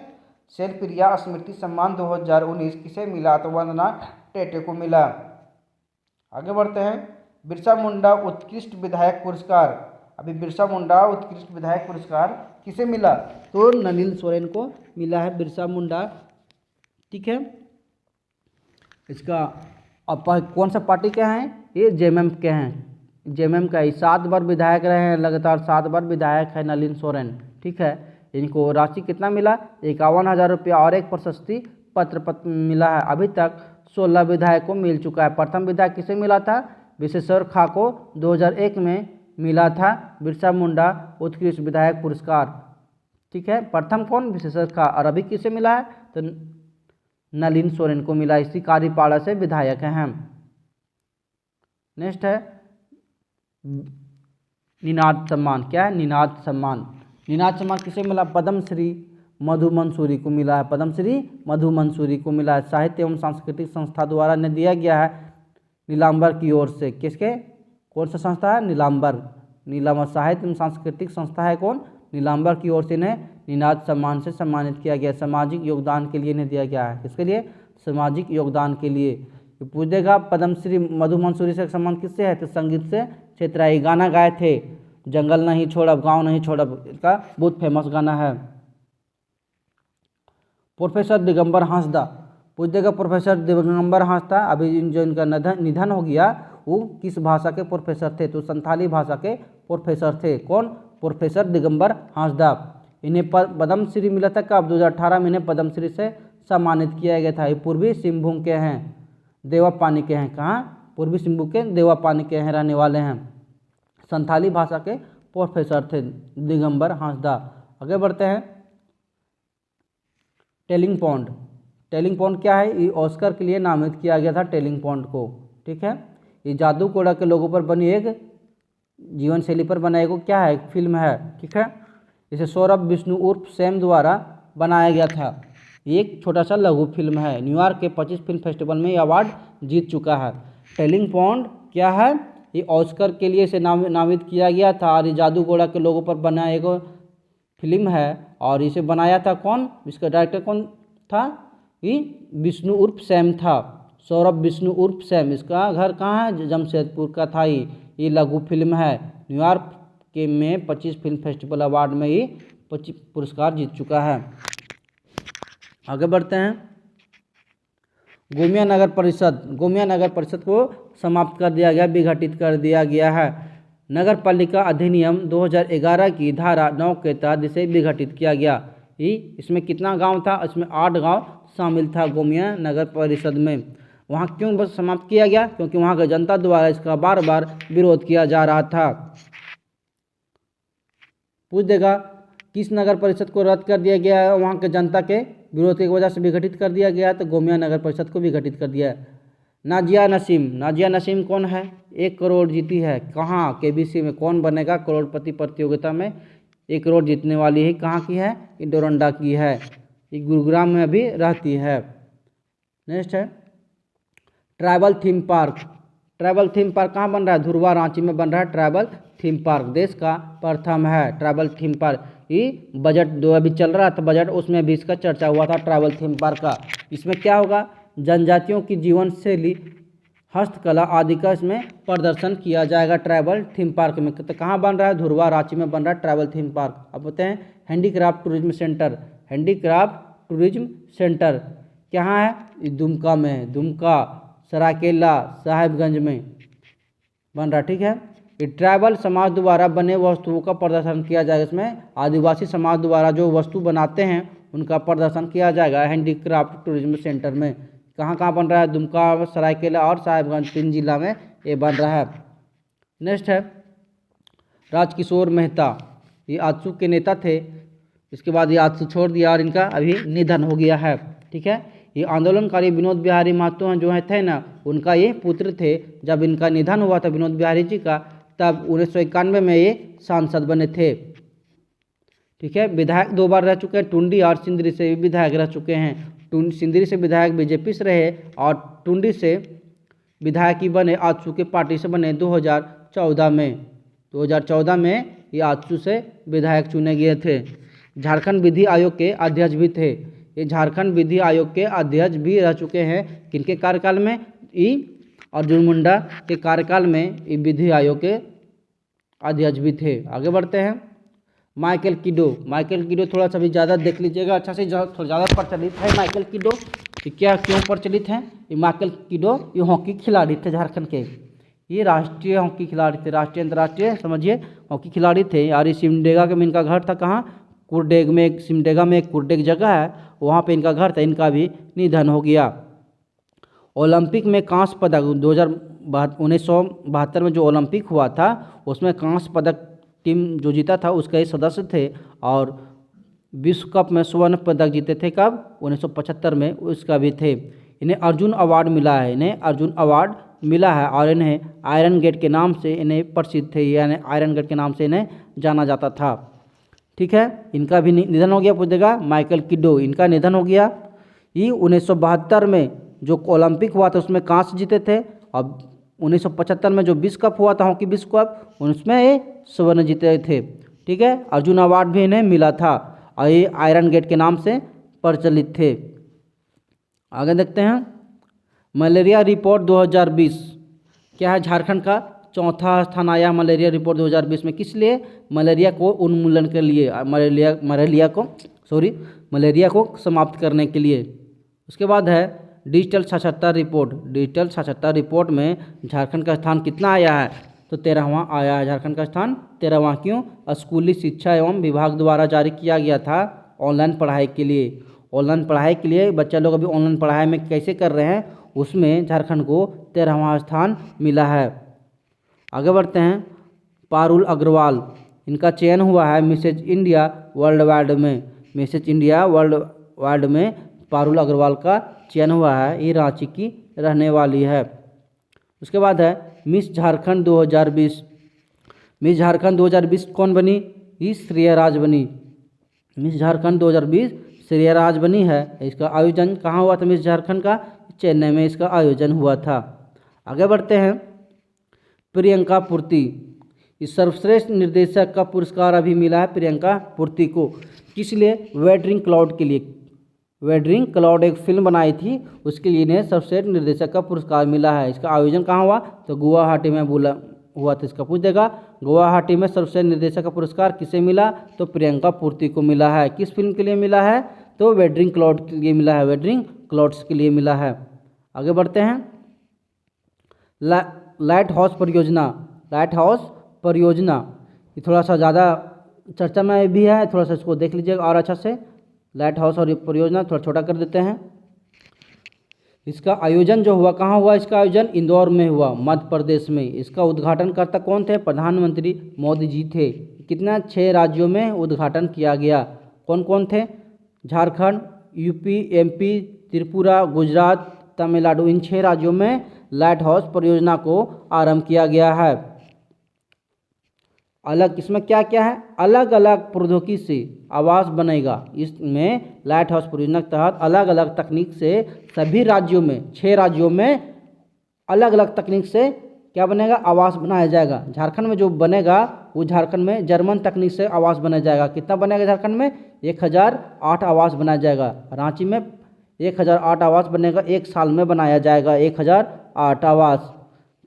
शैलप्रिया स्मृति सम्मान 2019 किसे मिला? तो वंदना टेटे को मिला। आगे बढ़ते हैं। बिरसा मुंडा उत्कृष्ट विधायक पुरस्कार, अभी बिरसा मुंडा उत्कृष्ट विधायक पुरस्कार किसे मिला? तो नलिन सोरेन को मिला है बिरसा मुंडा। ठीक है। इसका कौन सा पार्टी के हैं? ये जेएमएम के हैं। जेएमएम का ही 7 बार विधायक रहे हैं, लगातार 7 बार विधायक है नलिन सोरेन। ठीक है। इनको राशि कितना मिला? 51,000 रुपया और एक प्रशस्ति पत्र मिला है। अभी तक 16 विधायक को मिल चुका है। प्रथम विधायक किसे मिला था? विश्वेश्वर खा को 2001 में मिला था बिरसा मुंडा उत्कृष्ट विधायक पुरस्कार। ठीक है। प्रथम कौन? विश्वेश्वर खा। और अभी किसे मिला है? तो नलिन सोरेन को मिला। इसी कार्यपाड़ा से विधायक हैं हम। नेक्स्ट है निनाद सम्मान। क्या है? निनाद सम्मान। निनाद सम्मान किसे मिला? पद्मश्री मधु मंसूरी को मिला है। पद्मश्री मधु मंसूरी को मिला है। साहित्य एवं सांस्कृतिक संस्था द्वारा ने दिया गया है नीलांबर की ओर से। किसके? कौन सा संस्था है? नीलांबर। नीलांबर साहित्य एवं सांस्कृतिक संस्था है कौन? नीलांबर की ओर से इन्हें निनाद सम्मान से सम्मानित किया गया। सामाजिक योगदान के लिए इन्हें दिया गया है। किसके लिए? सामाजिक योगदान के लिए। पूछेगा पद्मश्री मधु मंसूरी से सम्मान किससे है? तो संगीत से क्षेत्राई। गाना गाए थे जंगल नहीं छोड़ब गाँव नहीं छोड़ब, इसका बहुत फेमस गाना है। प्रोफेसर दिगंबर हांसदा। पूछेगा प्रोफेसर दिगंबर हांसदा अभी जो इनका निधन हो गया वो किस भाषा के प्रोफेसर थे? तो संथाली भाषा के प्रोफेसर थे। कौन? प्रोफेसर दिगंबर हांसदा। इन्हें पद्मश्री मिला था कब? 2018 में इन्हें पद्मश्री से सम्मानित किया गया था। ये पूर्वी सिंहभूम के हैं, देवापानी के हैं। कहाँ? पूर्वी सिंहभूम के देवापानी के हैं रहने वाले हैं। संथाली भाषा के प्रोफेसर थे दिगंबर हांसदा। आगे बढ़ते हैं। Telling pond. टेलिंग पॉन्ड क्या है? ये ऑस्कर के लिए नामित किया गया था टेलिंग पॉन्ड को। ठीक है। ये जादू कोड़ा के लोगों पर बनी एक जीवन शैली पर बना एक क्या है? फिल्म है। ठीक है। इसे सौरभ विष्णु उर्फ सैम द्वारा बनाया गया था। ये एक छोटा सा लघु फिल्म है। न्यूयॉर्क के 25 फिल्म फेस्टिवल में ये अवार्ड जीत चुका है। टेलिंग पॉन्ड क्या है? ये ऑस्कर के लिए इसे नामित किया गया था और ये जादू घोड़ा के लोगों पर बना एक फिल्म है। और इसे बनाया था कौन? इसका डायरेक्टर कौन था? ये विष्णु उर्फ सैम था, सौरभ विष्णु उर्फ सैम। इसका घर कहाँ है? जमशेदपुर का था। ये लघु फिल्म है। न्यूयॉर्क के में 25 फिल्म फेस्टिवल अवार्ड में ये 25 पुरस्कार जीत चुका है। आगे बढ़ते हैं। गोमिया नगर परिषद। गोमिया नगर परिषद को समाप्त कर दिया गया, विघटित कर दिया गया है। नगर पालिका अधिनियम 2011 की धारा 9 के तहत इसे विघटित किया गया। इसमें कितना गांव था? इसमें 8 गांव शामिल था गोमिया नगर परिषद में। वहाँ क्यों बस समाप्त किया गया? क्योंकि वहाँ की जनता द्वारा इसका बार बार विरोध किया जा रहा था। पूछ देगा किस नगर परिषद को रद्द कर दिया गया है? वहाँ के जनता के विरोध की वजह से विघटित कर दिया गया, तो गोमिया नगर परिषद को विघटित कर दिया। नाजिया नसीम। नाजिया नसीम कौन है? 1 करोड़ जीती है। कहाँ? केबीसी में। कौन बनेगा करोड़पति प्रतियोगिता में 1 करोड़ जीतने वाली है? कहाँ की है? ये डोरंडा की है। ये गुरुग्राम में अभी रहती है। नेक्स्ट है tribal theme park. Tribal theme park कहाँ बन रहा है? धुरवा रांची में बन रहा है ट्राइबल थीम पार्क। देश का प्रथम है ट्राइबल थीम पार्क। ये बजट जो अभी चल रहा था बजट, उसमें भी इसका चर्चा हुआ था ट्राइबल थीम पार्क का। इसमें क्या होगा? जनजातियों की जीवन शैली, हस्तकला आदि का इसमें प्रदर्शन किया जाएगा ट्राइबल थीम पार्क में। तो कहाँ बन रहा है? धुरवा रांची में बन रहा है ट्राइबल थीम पार्क। अब बोलते हैं handicraft tourism centre. Handicraft tourism centre कहाँ है? दुमका में। दुमका, सरायकेला, साहिबगंज में बन रहा। ठीक है। ये ट्राइबल समाज द्वारा बने वस्तुओं का प्रदर्शन किया जाएगा। इसमें आदिवासी समाज द्वारा जो वस्तु बनाते हैं उनका प्रदर्शन किया जाएगा हैंडीक्राफ्ट टूरिज्म सेंटर में। कहाँ कहाँ बन रहा है? दुमका, सरायकेला और साहिबगंज 3 जिला में ये बन रहा है। नेक्स्ट है राजकिशोर मेहता। ये आजसू के नेता थे। इसके बाद ये आजसू छोड़ दिया और इनका अभी निधन हो गया है। ठीक है। ये आंदोलनकारी विनोद बिहारी महतो जो है थे ना, उनका ये पुत्र थे। जब इनका निधन हुआ था विनोद बिहारी जी का, तब 1991 में ये सांसद बने थे। ठीक है। विधायक 2 बार रह चुके हैं। टुंडी और सिंदरी से भी विधायक रह चुके हैं। सिंदरी से विधायक बीजेपी से रहे और टुंडी से विधायक ही बने, आजसू के पार्टी से बने 2014 में। 2014 में ये आजसू से विधायक चुने गए थे। झारखंड विधि आयोग के अध्यक्ष भी थे। ये झारखंड विधि आयोग के अध्यक्ष भी रह चुके हैं। किनके कार्यकाल में? ई अर्जुन मुंडा के कार्यकाल में ये विधि आयोग के अध्यक्ष भी थे। आगे बढ़ते हैं। माइकल किडो थोड़ा सा भी ज़्यादा देख लीजिएगा अच्छा से, थोड़ा ज़्यादा प्रचलित है माइकल किडो। ये क्या क्यों प्रचलित है? ये माइकल किडो ये हॉकी खिलाड़ी थे झारखंड के। ये राष्ट्रीय हॉकी खिलाड़ी थे, राष्ट्रीय अंतर्राष्ट्रीय समझिए हॉकी खिलाड़ी थे। और ये सिमडेगा में इनका घर था। कहाँ? कुरडेग में, सिमडेगा में एक कुरडेग जगह है, वहाँ पे इनका घर था। इनका भी निधन हो गया। ओलंपिक में कांस्य पदक 1972 में जो ओलंपिक हुआ था उसमें कांस्य पदक टीम जो जीता था उसका ही सदस्य थे। और विश्व कप में स्वर्ण पदक जीते थे कब? 1975 में, उसका भी थे। इन्हें अर्जुन अवार्ड मिला है, इन्हें अर्जुन अवार्ड मिला है। और इन्हें आयरन गेट के नाम से इन्हें प्रसिद्ध थे, यानी आयरन गेट के नाम से इन्हें जाना जाता था। ठीक है, इनका भी निधन हो गया। पूछेगा माइकल किडो, इनका निधन हो गया। ये 1972 में जो ओलंपिक हुआ था उसमें कांस्य जीते थे। अब 1975 में जो विश्व कप हुआ था, हॉकी विश्व कप, उसमें ये स्वर्ण जीते थे। ठीक है, अर्जुन अवार्ड भी इन्हें मिला था और ये आयरन गेट के नाम से प्रचलित थे। आगे देखते हैं। मलेरिया रिपोर्ट 2020 क्या है? झारखंड का चौथा स्थान आया मलेरिया रिपोर्ट 2020 में। किस लिए? मलेरिया को उन्मूलन के लिए, मलेरिया को समाप्त करने के लिए। उसके बाद है डिजिटल साक्षरता रिपोर्ट। डिजिटल साक्षरता रिपोर्ट में झारखंड का स्थान कितना आया है? तो 13वां आया है झारखंड का स्थान, 13वां। क्यों? स्कूली शिक्षा एवं विभाग द्वारा जारी किया गया था ऑनलाइन पढ़ाई के लिए। ऑनलाइन पढ़ाई के लिए बच्चा लोग अभी ऑनलाइन पढ़ाई में कैसे कर रहे हैं, उसमें झारखंड को 13वां स्थान मिला है। आगे बढ़ते हैं। पारुल अग्रवाल, इनका चयन हुआ है मिसेज इंडिया वर्ल्ड वाइड में। मिसेज इंडिया वर्ल्ड वाइड में पारुल अग्रवाल का चयन हुआ है। ये रांची की रहने वाली है। उसके बाद है मिस झारखंड 2020। मिस झारखंड 2020 कौन बनी? ये श्रेया बनी। मिस झारखंड 2020 श्रेया बनी है। इसका आयोजन कहाँ हुआ था? मिस झारखंड का चेन्नई में इसका आयोजन हुआ था। आगे बढ़ते हैं। प्रियंका पूर्ति, इस सर्वश्रेष्ठ निर्देशक का पुरस्कार अभी मिला है प्रियंका पूर्ति को। किस लिए? वेडरिंग क्लाउड के लिए। वेडरिंग क्लाउड एक फिल्म बनाई थी, उसके लिए इन्हें सर्वश्रेष्ठ निर्देशक का पुरस्कार मिला है। इसका आयोजन कहाँ हुआ? तो गुवाहाटी में हुआ था। इसका पूछ देगा गुवाहाटी में सर्वश्रेष्ठ निर्देशक का पुरस्कार किसे मिला? तो प्रियंका पूर्ति को मिला है। किस फिल्म के लिए मिला है? तो वेडरिंग क्लाउड के लिए मिला है, वेडरिंग क्लाउड्स के लिए मिला है। आगे बढ़ते हैं। लाइट हाउस परियोजना। लाइट हाउस परियोजना ये थोड़ा सा ज़्यादा चर्चा में भी है, थोड़ा सा इसको देख लीजिएगा और अच्छा से। लाइट हाउस और परियोजना थोड़ा छोटा कर देते हैं। इसका आयोजन जो हुआ कहाँ हुआ? इसका आयोजन इंदौर में हुआ, मध्य प्रदेश में। इसका उद्घाटनकर्ता कौन थे? प्रधानमंत्री मोदी जी थे। कितना? 6 राज्यों में उद्घाटन किया गया। कौन कौन थे? झारखंड, यूपी, एमपी, त्रिपुरा, गुजरात, तमिलनाडु, इन 6 राज्यों में लाइट हाउस परियोजना को आरंभ किया गया है। अलग इसमें क्या क्या है? अलग अलग प्रौद्योगिकी से आवास बनेगा। इसमें लाइट हाउस परियोजना के तहत अलग अलग तकनीक से सभी राज्यों में, 6 राज्यों में अलग अलग तकनीक से क्या बनेगा? आवास बनाया जाएगा। झारखंड में जो बनेगा वो झारखंड में जर्मन तकनीक से आवास बनाया जाएगा। कितना बनेगा झारखंड में? 1008 आवास बनाया जाएगा। रांची में 1008 आवास बनेगा, 1 साल में बनाया जाएगा 1008 आवास।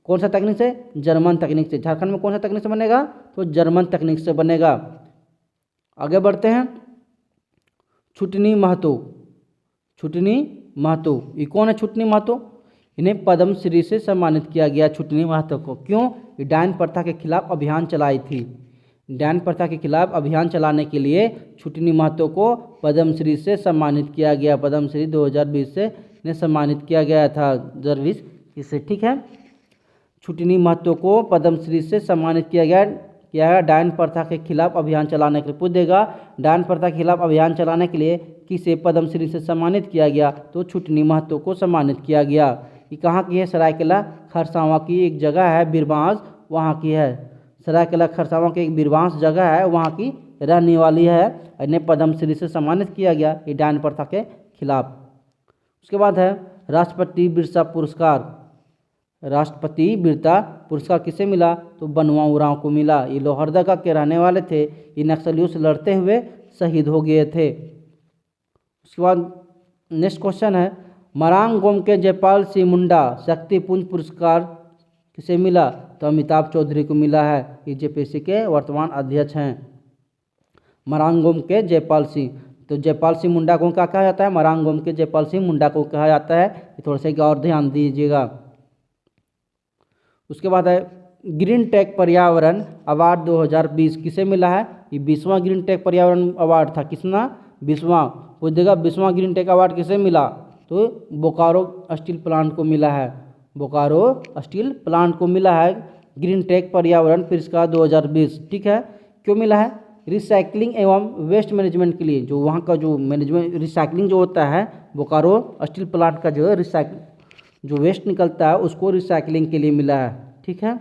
कौन सा तकनीक से? जर्मन तकनीक से। झारखंड में कौन सा तकनीक से बनेगा? तो जर्मन तकनीक से बनेगा। आगे बढ़ते हैं। छुटनी महतो। छुटनी महतो ये कौन है? छुटनी महतो, इन्हें पद्मश्री से सम्मानित किया गया छुटनी महतो को। क्यों? ये डायन प्रथा के खिलाफ अभियान चलाई थी। डायन प्रथा के खिलाफ अभियान चलाने के लिए छुटनी महतो को पद्मश्री से सम्मानित किया गया। पद्मश्री 2020 से इन्हें सम्मानित किया गया था, 2020 इससे। ठीक है, छुटनी महतो को पद्मश्री से सम्मानित किया गया डायन प्रथा के खिलाफ अभियान चलाने के लिए। पूछ देगा डायन प्रथा के खिलाफ अभियान चलाने के लिए किसे पद्मश्री से सम्मानित किया गया? तो छुटनी महतो को सम्मानित किया गया। ये कहाँ की है? सरायकेला खरसावां की एक जगह है, बीरबांस, वहाँ की है। सरायकेला खरसावां की एक बीरबांस जगह है, वहाँ की रहने वाली है। इन्हें पद्मश्री से सम्मानित किया गया ये डायन प्रथा के खिलाफ। उसके बाद है राष्ट्रपति बिरसा पुरस्कार। राष्ट्रपति वीरता पुरस्कार किसे मिला? तो बनवा उरांव को मिला। ये लोहरदगा के रहने वाले थे, ये नक्सलियों से लड़ते हुए शहीद हो गए थे। उसके बाद नेक्स्ट क्वेश्चन है, मरांगोम के जयपाल सिंह मुंडा शक्तिपुंज पुरस्कार किसे मिला? तो अमिताभ चौधरी को मिला है। ये जेपीएससी के वर्तमान अध्यक्ष हैं। मरांगोम के जयपाल सिंह, तो जयपाल सिंह मुंडा को क्या कहा जाता है? मरांगोम के जयपाल सिंह मुंडा को कहा जाता है। थोड़ा सा और ध्यान दीजिएगा। उसके बाद है ग्रीन टेक पर्यावरण अवार्ड 2020 किसे मिला है? ये 20वां ग्रीन टेक पर्यावरण अवार्ड था। किसना? 20वां। पूछ देगा 20वां ग्रीन टेक अवार्ड किसे मिला? तो बोकारो स्टील प्लांट को मिला है। बोकारो स्टील प्लांट को मिला है ग्रीन टेक पर्यावरण पुरस्कार 2020। ठीक है, क्यों मिला है? रिसाइकलिंग एवं वेस्ट मैनेजमेंट के लिए, जो वहाँ का जो मैनेजमेंट रिसाइकलिंग जो होता है, बोकारो स्टील प्लांट का जो जो वेस्ट निकलता है उसको रिसाइकलिंग के लिए मिला है। ठीक है।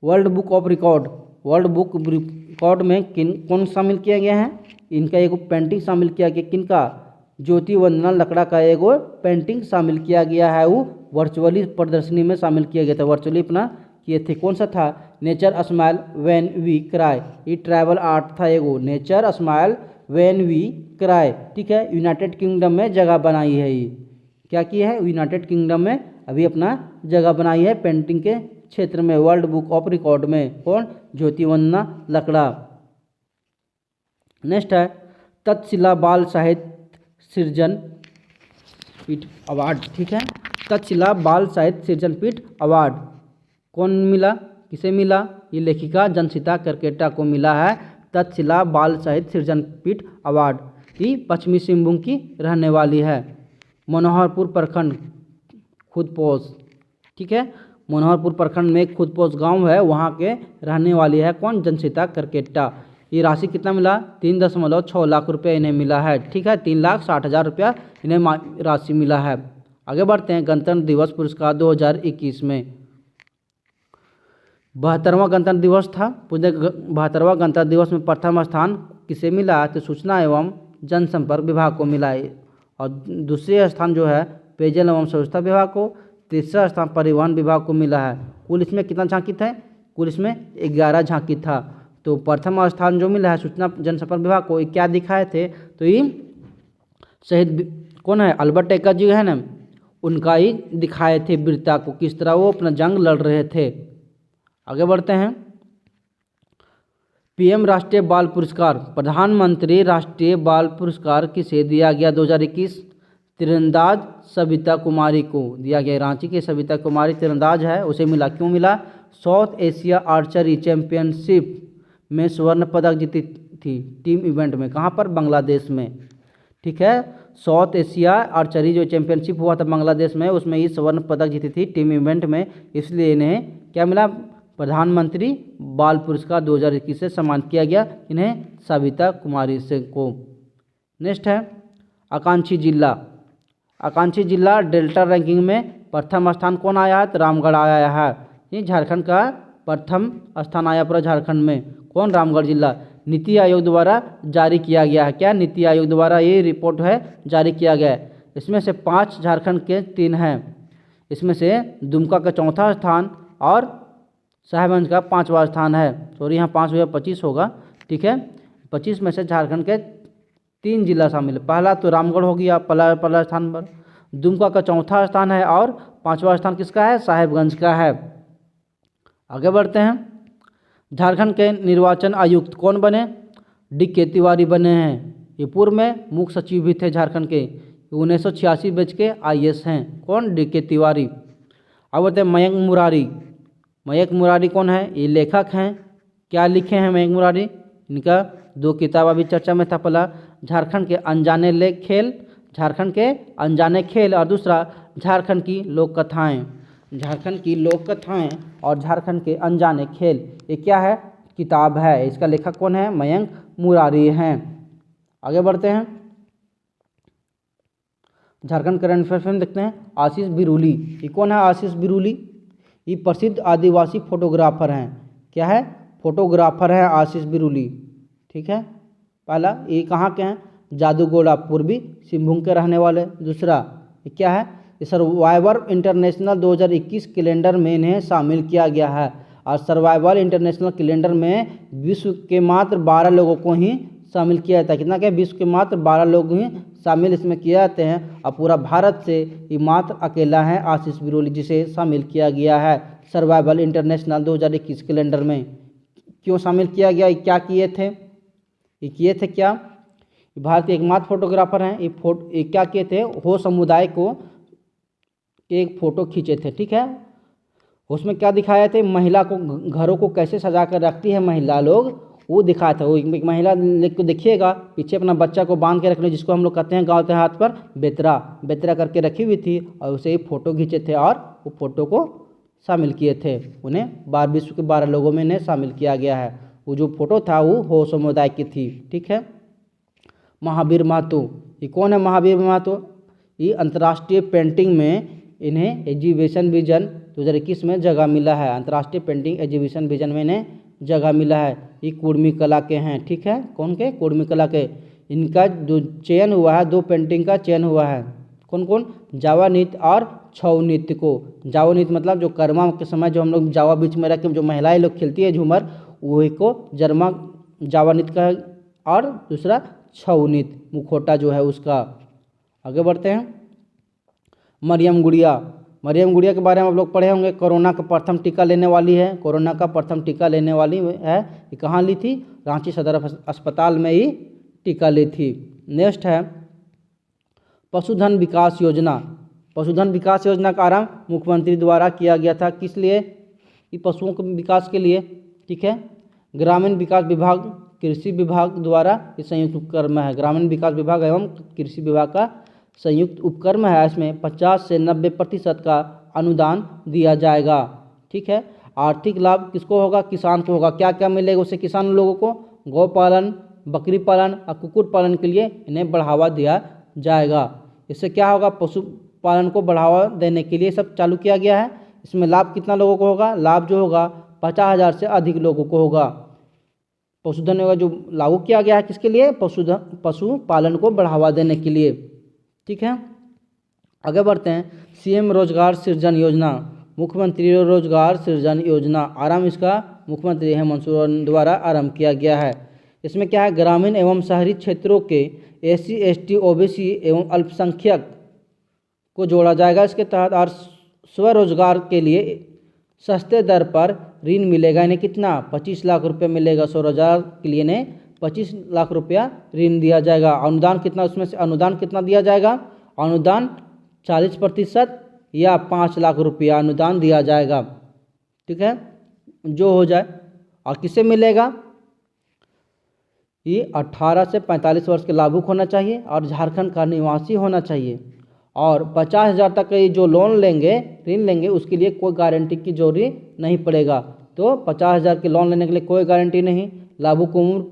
World book of record, world book record में कौन शामिल किया गया है? इनका एक पेंटिंग शामिल किया गया। किनका? ज्योति वंदना लकड़ा का एगो पेंटिंग शामिल किया गया है। वो वर्चुअली प्रदर्शनी में शामिल किया गया था, वर्चुअली अपना किए थे। कौन सा था? Nature smile when we cry. ये ट्राइबल आर्ट था एगो, nature smile when we cry. ठीक है, यूनाइटेड किंगडम में जगह बनाई है। ये क्या किया है? यूनाइटेड किंगडम में अभी अपना जगह बनाई है पेंटिंग के क्षेत्र में, वर्ल्ड बुक ऑफ रिकॉर्ड में। कौन? ज्योति वंदना लकड़ा। नेक्स्ट है तक्षशिला बाल साहित्य सृजन पीठ अवार्ड। ठीक है, तक्षशिला बाल साहित्य सृजन पीठ अवार्ड कौन मिला? किसे मिला? ये लेखिका जनसिता करकेटा को मिला है तक्षशिला बाल साहित्य सृजन पीठ अवार्ड। ये पश्चिमी सिंहभूम की रहने वाली है। मनोहरपुर प्रखंड खुदपोश। ठीक है, मनोहरपुर प्रखंड में खुदपोश गांव है, वहाँ के रहने वाली है। कौन? जनसिता करकेटा। ये राशि कितना मिला? 3.6 लाख रुपये इन्हें मिला है। ठीक है, 3,60,000 रुपया इन्हें राशि मिला है। आगे बढ़ते हैं गणतंत्र दिवस पुरस्कार 2021 में। 72वां गणतंत्र दिवस था। पूरे 72वां गणतंत्र दिवस में प्रथम स्थान किसे मिला? तो सूचना एवं जनसंपर्क विभाग को मिला है। और दूसरे स्थान जो है पेयजल एवं स्वच्छता विभाग को, तीसरा स्थान परिवहन विभाग को मिला है। कुल इसमें कितना झांकी था? कुल इसमें 11 झांकी था। तो प्रथम स्थान जो मिला है सूचना जनसंपर्क विभाग को, ये क्या दिखाए थे? तो ये शहीद कौन है? अल्बर्ट एक्का जी है ना, उनका ही दिखाए थे वीरता को, किस तरह वो अपना जंग लड़ रहे थे। आगे बढ़ते हैं। पीएम राष्ट्रीय बाल पुरस्कार, प्रधानमंत्री राष्ट्रीय बाल पुरस्कार किसे दिया गया 2021? तीरंदाज सविता कुमारी को दिया गया। रांची की सविता कुमारी तीरंदाज है, उसे मिला। क्यों मिला? साउथ एशिया आर्चरी चैंपियनशिप में स्वर्ण पदक जीती थी टीम इवेंट में। कहाँ पर? बांग्लादेश में। ठीक है, साउथ एशिया आर्चरी जो चैंपियनशिप हुआ था बांग्लादेश में, उसमें ये स्वर्ण पदक जीती थी टीम इवेंट में, इसलिए इन्हें क्या मिला? प्रधानमंत्री बाल पुरस्कार 2021 से सम्मानित किया गया इन्हें, सविता कुमारी से को। नेक्स्ट है आकांक्षी जिला। आकांक्षी जिला डेल्टा रैंकिंग में प्रथम स्थान कौन आया है? तो रामगढ़ आया है। ये झारखंड का प्रथम स्थान आया पूरा झारखंड में। कौन? रामगढ़ जिला। नीति आयोग द्वारा जारी किया गया है। क्या? नीति आयोग द्वारा ये रिपोर्ट है जारी किया गया है। इसमें से 5 झारखंड के 3 हैं। इसमें से दुमका का 4था स्थान और साहेबगंज का 5वां स्थान है। सॉरी, यहाँ 5 हुआ 25 होगा। ठीक है, 25 में से झारखंड के 3 जिला शामिल है। पहला तो रामगढ़ हो गया पहला स्थान पर, दुमका का 4था स्थान है और 5वां स्थान किसका है? साहेबगंज का है। आगे बढ़ते हैं। झारखंड के निर्वाचन आयुक्त कौन बने? DK तिवारी बने हैं। ये पूर्व में मुख्य सचिव भी थे झारखंड के। 1986 बैच के IAS हैं। कौन? DK तिवारी। अब बढ़ते हैं मयंक मुरारी। मयंक मुरारी कौन है? ये लेखक हैं। क्या लिखे हैं मयंक मुरारी? इनका 2 किताब अभी चर्चा में था। पहला झारखंड के अनजाने खेल, झारखंड के अनजाने खेल, और दूसरा झारखंड की लोक कथाएँ। झारखंड की लोक कथाएँ और झारखंड के अनजाने खेल, ये क्या है? किताब है। इसका लेखक कौन है? मयंक मुरारी हैं। आगे बढ़ते हैं। झारखंड करंट अफेयर में देखते हैं। आशीष बिरुली, ये कौन है? आशीष बिरुली ये प्रसिद्ध आदिवासी फोटोग्राफर हैं। क्या है? फोटोग्राफर हैं आशीष बिरुली। ठीक है, पहला ये कहाँ के हैं? जादूगोड़ा पूर्वी सिंहभूम के रहने वाले। दूसरा ये क्या है? सर्वाइवर इंटरनेशनल 2021 कैलेंडर में इन्हें शामिल किया गया है। और सर्वाइवल इंटरनेशनल कैलेंडर में विश्व के मात्र 12 लोगों को ही शामिल किया जाता है। कितना क्या, विश्व के मात्र 12 लोग ही शामिल इसमें किए जाते हैं। और पूरा भारत से ये मात्र अकेला है आशीष बिरोली जिसे शामिल किया गया है सर्वाइवल इंटरनेशनल 2021 कैलेंडर में। क्यों शामिल किया गया, ये क्या किए थे, ये किए थे क्या, भारत के एकमात्र फोटोग्राफर हैं। ये क्या किए थे, हो समुदाय को एक फ़ोटो खींचे थे। ठीक है, उसमें क्या दिखाया थे, महिला को घरों को कैसे सजा कर रखती है महिला लोग, वो दिखाया था। वो एक महिला को देखिएगा पीछे अपना बच्चा को बांध के रखने, जिसको हम लोग कहते हैं गाँव देहात पर बेतरा बेतरा करके रखी हुई थी, और उसे ही फ़ोटो खींचे थे और वो फ़ोटो को शामिल किए थे। उन्हें विश्व के 12 लोगों में इन्हें शामिल किया गया है। वो जो फ़ोटो था वो हो समुदाय की थी। ठीक है, महावीर महतो, ये कौन है महावीर महतो, ये अंतर्राष्ट्रीय पेंटिंग में इन्हें एग्जीबिशन विजन 2021 में जगह मिला है। अंतर्राष्ट्रीय पेंटिंग एग्जीबिशन विजन में इन्हें जगह मिला है। ये कुर्मी कला के हैं। ठीक है, कौन के, कुर्मी कला के। इनका जो चयन हुआ है, 2 पेंटिंग का चयन हुआ है। कौन कौन, जावा नृत्य और छऊ नृत्य को। जावा नृत्य मतलब जो कर्मा के समय जो हम लोग जावा बीच में रख के जो महिलाएं लोग खेलती है झूमर, वही को जावा नृत्य का है। और दूसरा छऊ नृत्य, मुखौटा जो है उसका। आगे बढ़ते हैं, मरियम गुड़िया के बारे में आप लोग पढ़े होंगे। कोरोना का प्रथम टीका लेने वाली है, कोरोना का प्रथम टीका लेने वाली है। ये कहाँ ली थी, रांची सदर अस्पताल में ही टीका ली थी। नेक्स्ट है पशुधन विकास योजना। पशुधन विकास योजना का आरंभ मुख्यमंत्री द्वारा किया गया था। किस लिए, ये पशुओं के विकास के लिए। ठीक है, ग्रामीण विकास विभाग, कृषि विभाग द्वारा ये संयुक्त उपक्रम है। ग्रामीण विकास विभाग एवं कृषि विभाग का संयुक्त उपक्रम है। इसमें 50 से 90% का अनुदान दिया जाएगा। ठीक है, आर्थिक लाभ किसको होगा, किसान को होगा। क्या क्या मिलेगा उससे किसान लोगों को, गौ पालन, बकरी पालन और कुक्कुट पालन के लिए इन्हें बढ़ावा दिया जाएगा। इससे क्या होगा, पशुपालन को बढ़ावा देने के लिए सब चालू किया गया है। इसमें लाभ कितना लोगों को होगा, लाभ जो होगा 50,000 से अधिक लोगों को होगा। पशुधन योजना जो लागू किया गया है किसके लिए, पशुपालन को बढ़ावा देने के लिए। ठीक है, आगे बढ़ते हैं। सीएम रोजगार सृजन योजना, मुख्यमंत्री रोजगार सृजन योजना, आरंभ इसका मुख्यमंत्री हेमंत सोरेन द्वारा आरंभ किया गया है। इसमें क्या है, ग्रामीण एवं शहरी क्षेत्रों के SC ST OBC एवं अल्पसंख्यक को जोड़ा जाएगा इसके तहत। और स्वरोजगार के लिए सस्ते दर पर ऋण मिलेगा। इन्हें कितना, 25 लाख रुपये मिलेगा। स्वरोजगार के लिए इन्हें 25 लाख रुपया ऋण दिया जाएगा। अनुदान कितना, उसमें से अनुदान कितना दिया जाएगा, अनुदान 40% या 5 लाख रुपया अनुदान दिया जाएगा। ठीक है, जो हो जाए। और किसे मिलेगा, ये 18 से 45 वर्ष के लाभुक होना चाहिए और झारखंड का निवासी होना चाहिए। और 50,000 तक ये जो लोन लेंगे, ऋण लेंगे, उसके लिए कोई गारंटी की जरूरत नहीं पड़ेगा। तो 50,000 के लोन लेने के लिए कोई गारंटी नहीं। लाभुक उम्र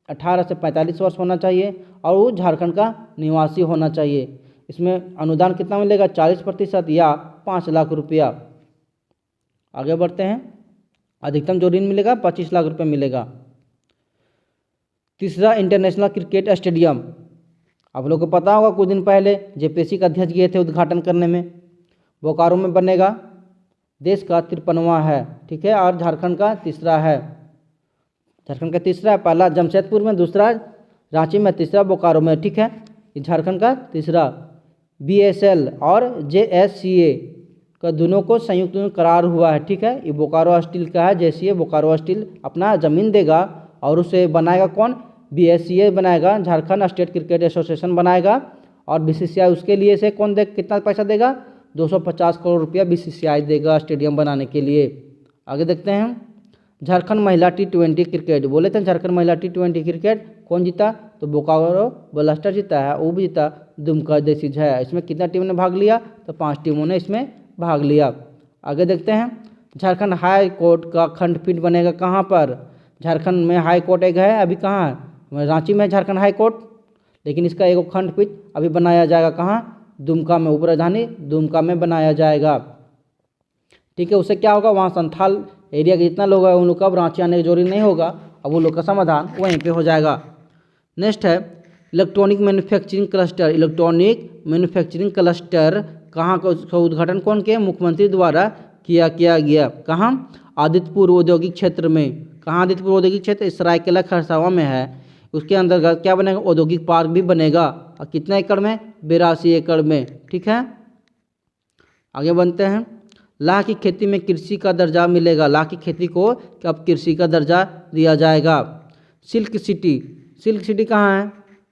18 से 45 वर्ष होना चाहिए और वो झारखंड का निवासी होना चाहिए। इसमें अनुदान कितना मिलेगा, 40% या 5 लाख रुपया। आगे बढ़ते हैं, अधिकतम जो ऋण मिलेगा 25 लाख रुपये मिलेगा। तीसरा, इंटरनेशनल क्रिकेट स्टेडियम। आप लोग को पता होगा कुछ दिन पहले JPSC का अध्यक्ष गए थे उद्घाटन करने में, बोकारो में बनेगा। देश का 53वां है। ठीक है, और झारखंड का तीसरा है। झारखंड का तीसरा है, पहला जमशेदपुर में, दूसरा रांची में, तीसरा बोकारो में। ठीक है, ये झारखंड का तीसरा। BSL और JSCA का दोनों को संयुक्त करार हुआ है। ठीक है, ये बोकारो स्टील का है, JSCA बोकारो स्टील अपना ज़मीन देगा और उसे बनाएगा कौन, BSCA बनाएगा, झारखंड स्टेट क्रिकेट एसोसिएशन बनाएगा। और BCCI उसके लिए से कौन दे, कितना पैसा देगा, 250 करोड़ रुपया BCCI देगा स्टेडियम बनाने के लिए। आगे देखते हैं, झारखंड महिला T20 क्रिकेट। बोले थे झारखंड महिला T20 क्रिकेट कौन जीता, तो बोकारो ब्लास्टर जीता है, वो भी जीता दुमका देसीज है। इसमें कितना टीम ने भाग लिया, तो 5 टीमों ने इसमें भाग लिया। आगे देखते हैं, झारखंड हाई कोर्ट का खंडपीठ बनेगा कहाँ पर, झारखंड में हाई कोर्ट एक है, अभी कहाँ है, रांची में झारखंड हाई कोर्ट, लेकिन इसका एक खंडपीठ अभी बनाया जाएगा कहाँ, दुमका में, उपराजधानी दुमका में बनाया जाएगा। ठीक है, उससे क्या होगा, वहाँ संथाल एरिया के जितना लोग हैं उन लोग का अब रांची आने की जरूरत नहीं होगा, अब वो लोग का समाधान वहीं पे हो जाएगा। नेक्स्ट है electronic manufacturing cluster. Electronic manufacturing cluster कहाँ का उसका उद्घाटन कौन किया? मुख्यमंत्री द्वारा किया गया। कहाँ? आदित्यपुर औद्योगिक क्षेत्र में। कहाँ आदित्यपुर औद्योगिक क्षेत्र? सरायकेला खरसावां में है। उसके अंतर्गत क्या बनेगा? औद्योगिक पार्क भी बनेगा। और कितने एकड़ में? 82 एकड़ में। ठीक है, आगे बढ़ते हैं। लाह की खेती में कृषि का दर्जा मिलेगा। लाह की खेती को अब कृषि का दर्जा दिया जाएगा। सिल्क सिटी, सिल्क सिटी कहाँ है?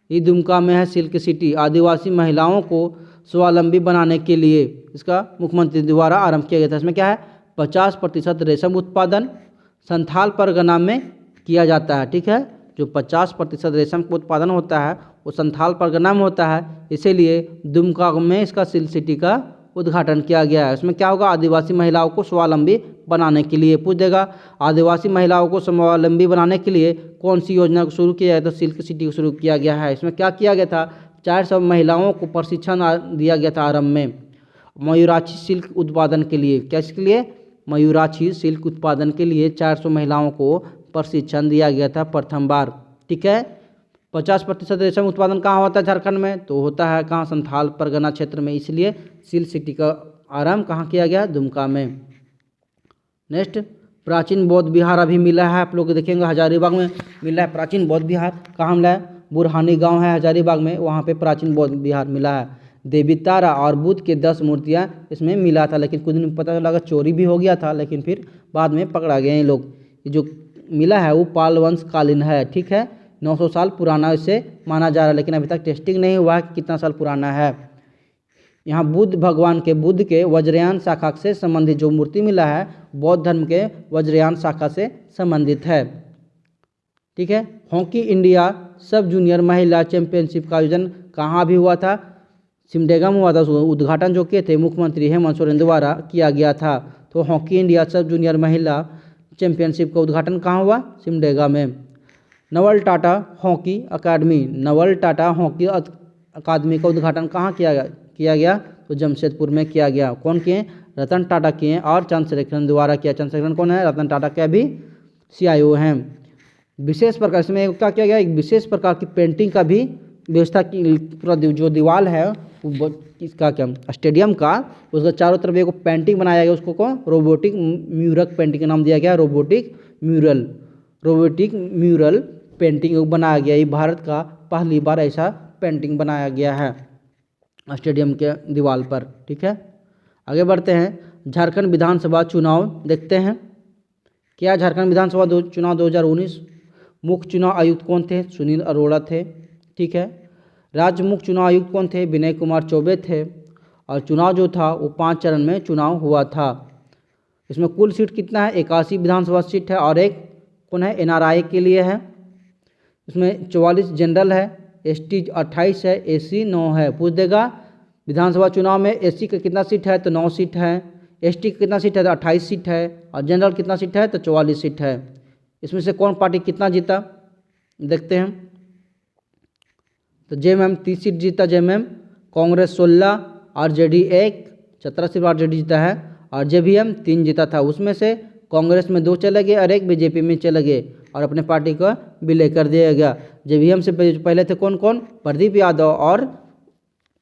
ये दुमका में है सिल्क सिटी। आदिवासी महिलाओं को स्वावलंबी बनाने के लिए इसका मुख्यमंत्री द्वारा आरंभ किया गया था। इसमें क्या है? 50% रेशम उत्पादन संथाल परगना में किया जाता है। ठीक है, जो 50% रेशम का उत्पादन होता है वो संथाल परगना में होता है, इसीलिए दुमका में इसका सिल्क सिटी का उद्घाटन किया गया है। इसमें क्या होगा? आदिवासी महिलाओं को स्वावलंबी बनाने के लिए। पूछ देगा आदिवासी महिलाओं को स्वावलंबी बनाने के लिए कौन सी योजना को शुरू किया है? तो सिल्क सिटी को शुरू किया गया है। इसमें क्या किया गया था? 400 महिलाओं को प्रशिक्षण दिया गया था आरंभ में मयूराक्षी सिल्क उत्पादन के लिए। क्या इसके लिए? मयूराक्षी सिल्क उत्पादन के लिए 400 महिलाओं को प्रशिक्षण दिया गया था प्रथम बार। ठीक है, 50% रेशम उत्पादन कहाँ होता है? झारखंड में। तो होता है कहाँ? संथाल परगना क्षेत्र में, इसलिए सिल्क सिटी का आरंभ कहाँ किया गया? दुमका में। नेक्स्ट, प्राचीन बौद्ध विहार अभी मिला है। आप लोग देखेंगे हजारीबाग में मिला है प्राचीन बौद्ध विहार। कहाँ मिला है? बुरहानी गांव है हजारीबाग में, वहाँ पे प्राचीन बौद्ध विहार मिला है। देवी तारा और बुद्ध के 10 मूर्तियाँ इसमें मिला था, लेकिन कुछ दिन पता लगा चोरी भी हो गया था, लेकिन फिर बाद में पकड़ा गए ये लोग। जो मिला है वो पाल वंश कालीन है। ठीक है, 900 साल पुराना इसे माना जा रहा है, लेकिन अभी तक टेस्टिंग नहीं हुआ है कि कितना साल पुराना है। यहाँ बुद्ध भगवान के बुद्ध के वज्रयान शाखा से संबंधित जो मूर्ति मिला है बौद्ध धर्म के वज्रयान शाखा से संबंधित है। ठीक है, हॉकी इंडिया सब जूनियर महिला चैंपियनशिप का आयोजन कहाँ भी हुआ था? सिमडेगा में हुआ था। उद्घाटन जो किए थे मुख्यमंत्री हेमंत सोरेन द्वारा किया गया था। तो हॉकी इंडिया सब जूनियर महिला चैंपियनशिप का उद्घाटन कहाँ हुआ? सिमडेगा में। नवल टाटा हॉकी अकादमी, नवल टाटा हॉकी अकादमी का उद्घाटन कहाँ किया गया? तो जमशेदपुर में किया गया। कौन किए? रतन टाटा किए और चंद्रशेखरन द्वारा किया। चंद्रशेखरन कौन है? रतन टाटा के भी CIO हैं। विशेष प्रकार इसमें क्या किया गया? एक विशेष प्रकार की पेंटिंग का भी व्यवस्था की। पूरा जो दीवार है इसका क्या स्टेडियम का, उसका चारों तरफ एक पेंटिंग बनाया गया, उसको कौन? रोबोटिक म्यूरल पेंटिंग का नाम दिया गया। रोबोटिक म्यूरल पेंटिंग बनाया गया। ये भारत का पहली बार ऐसा पेंटिंग बनाया गया है स्टेडियम के दीवार पर। ठीक है, आगे बढ़ते हैं। झारखंड विधानसभा चुनाव देखते हैं। क्या झारखंड विधानसभा चुनाव 2019 मुख्य चुनाव आयुक्त कौन थे? सुनील अरोड़ा थे। ठीक है, राज्य मुख्य चुनाव आयुक्त कौन थे? विनय कुमार चौबे थे। और चुनाव जो था वो 5 चरण में चुनाव हुआ था। इसमें कुल सीट कितना है? 81 विधानसभा सीट है और एक कौन है? NRI के लिए है। इसमें 44 जनरल है, ST 28 है, SC 9 है। पूछ देगा विधानसभा चुनाव में SC का कितना सीट है? तो 9 सीट है। ST का कितना सीट है? तो 28 सीट है। और जनरल कितना सीट है? तो 44 सीट है। इसमें से कौन पार्टी कितना जीता देखते हैं। तो JMM 30 सीट जीता। JMM Congress 16, RJD 1, 17 seat RJD जीता है। और JVM 3 जीता था। उसमें से कांग्रेस में 2 चले गए और 1 BJP में चले गए और अपने पार्टी को विलय कर दिया गया। JVM से पहले थे कौन कौन? प्रदीप यादव और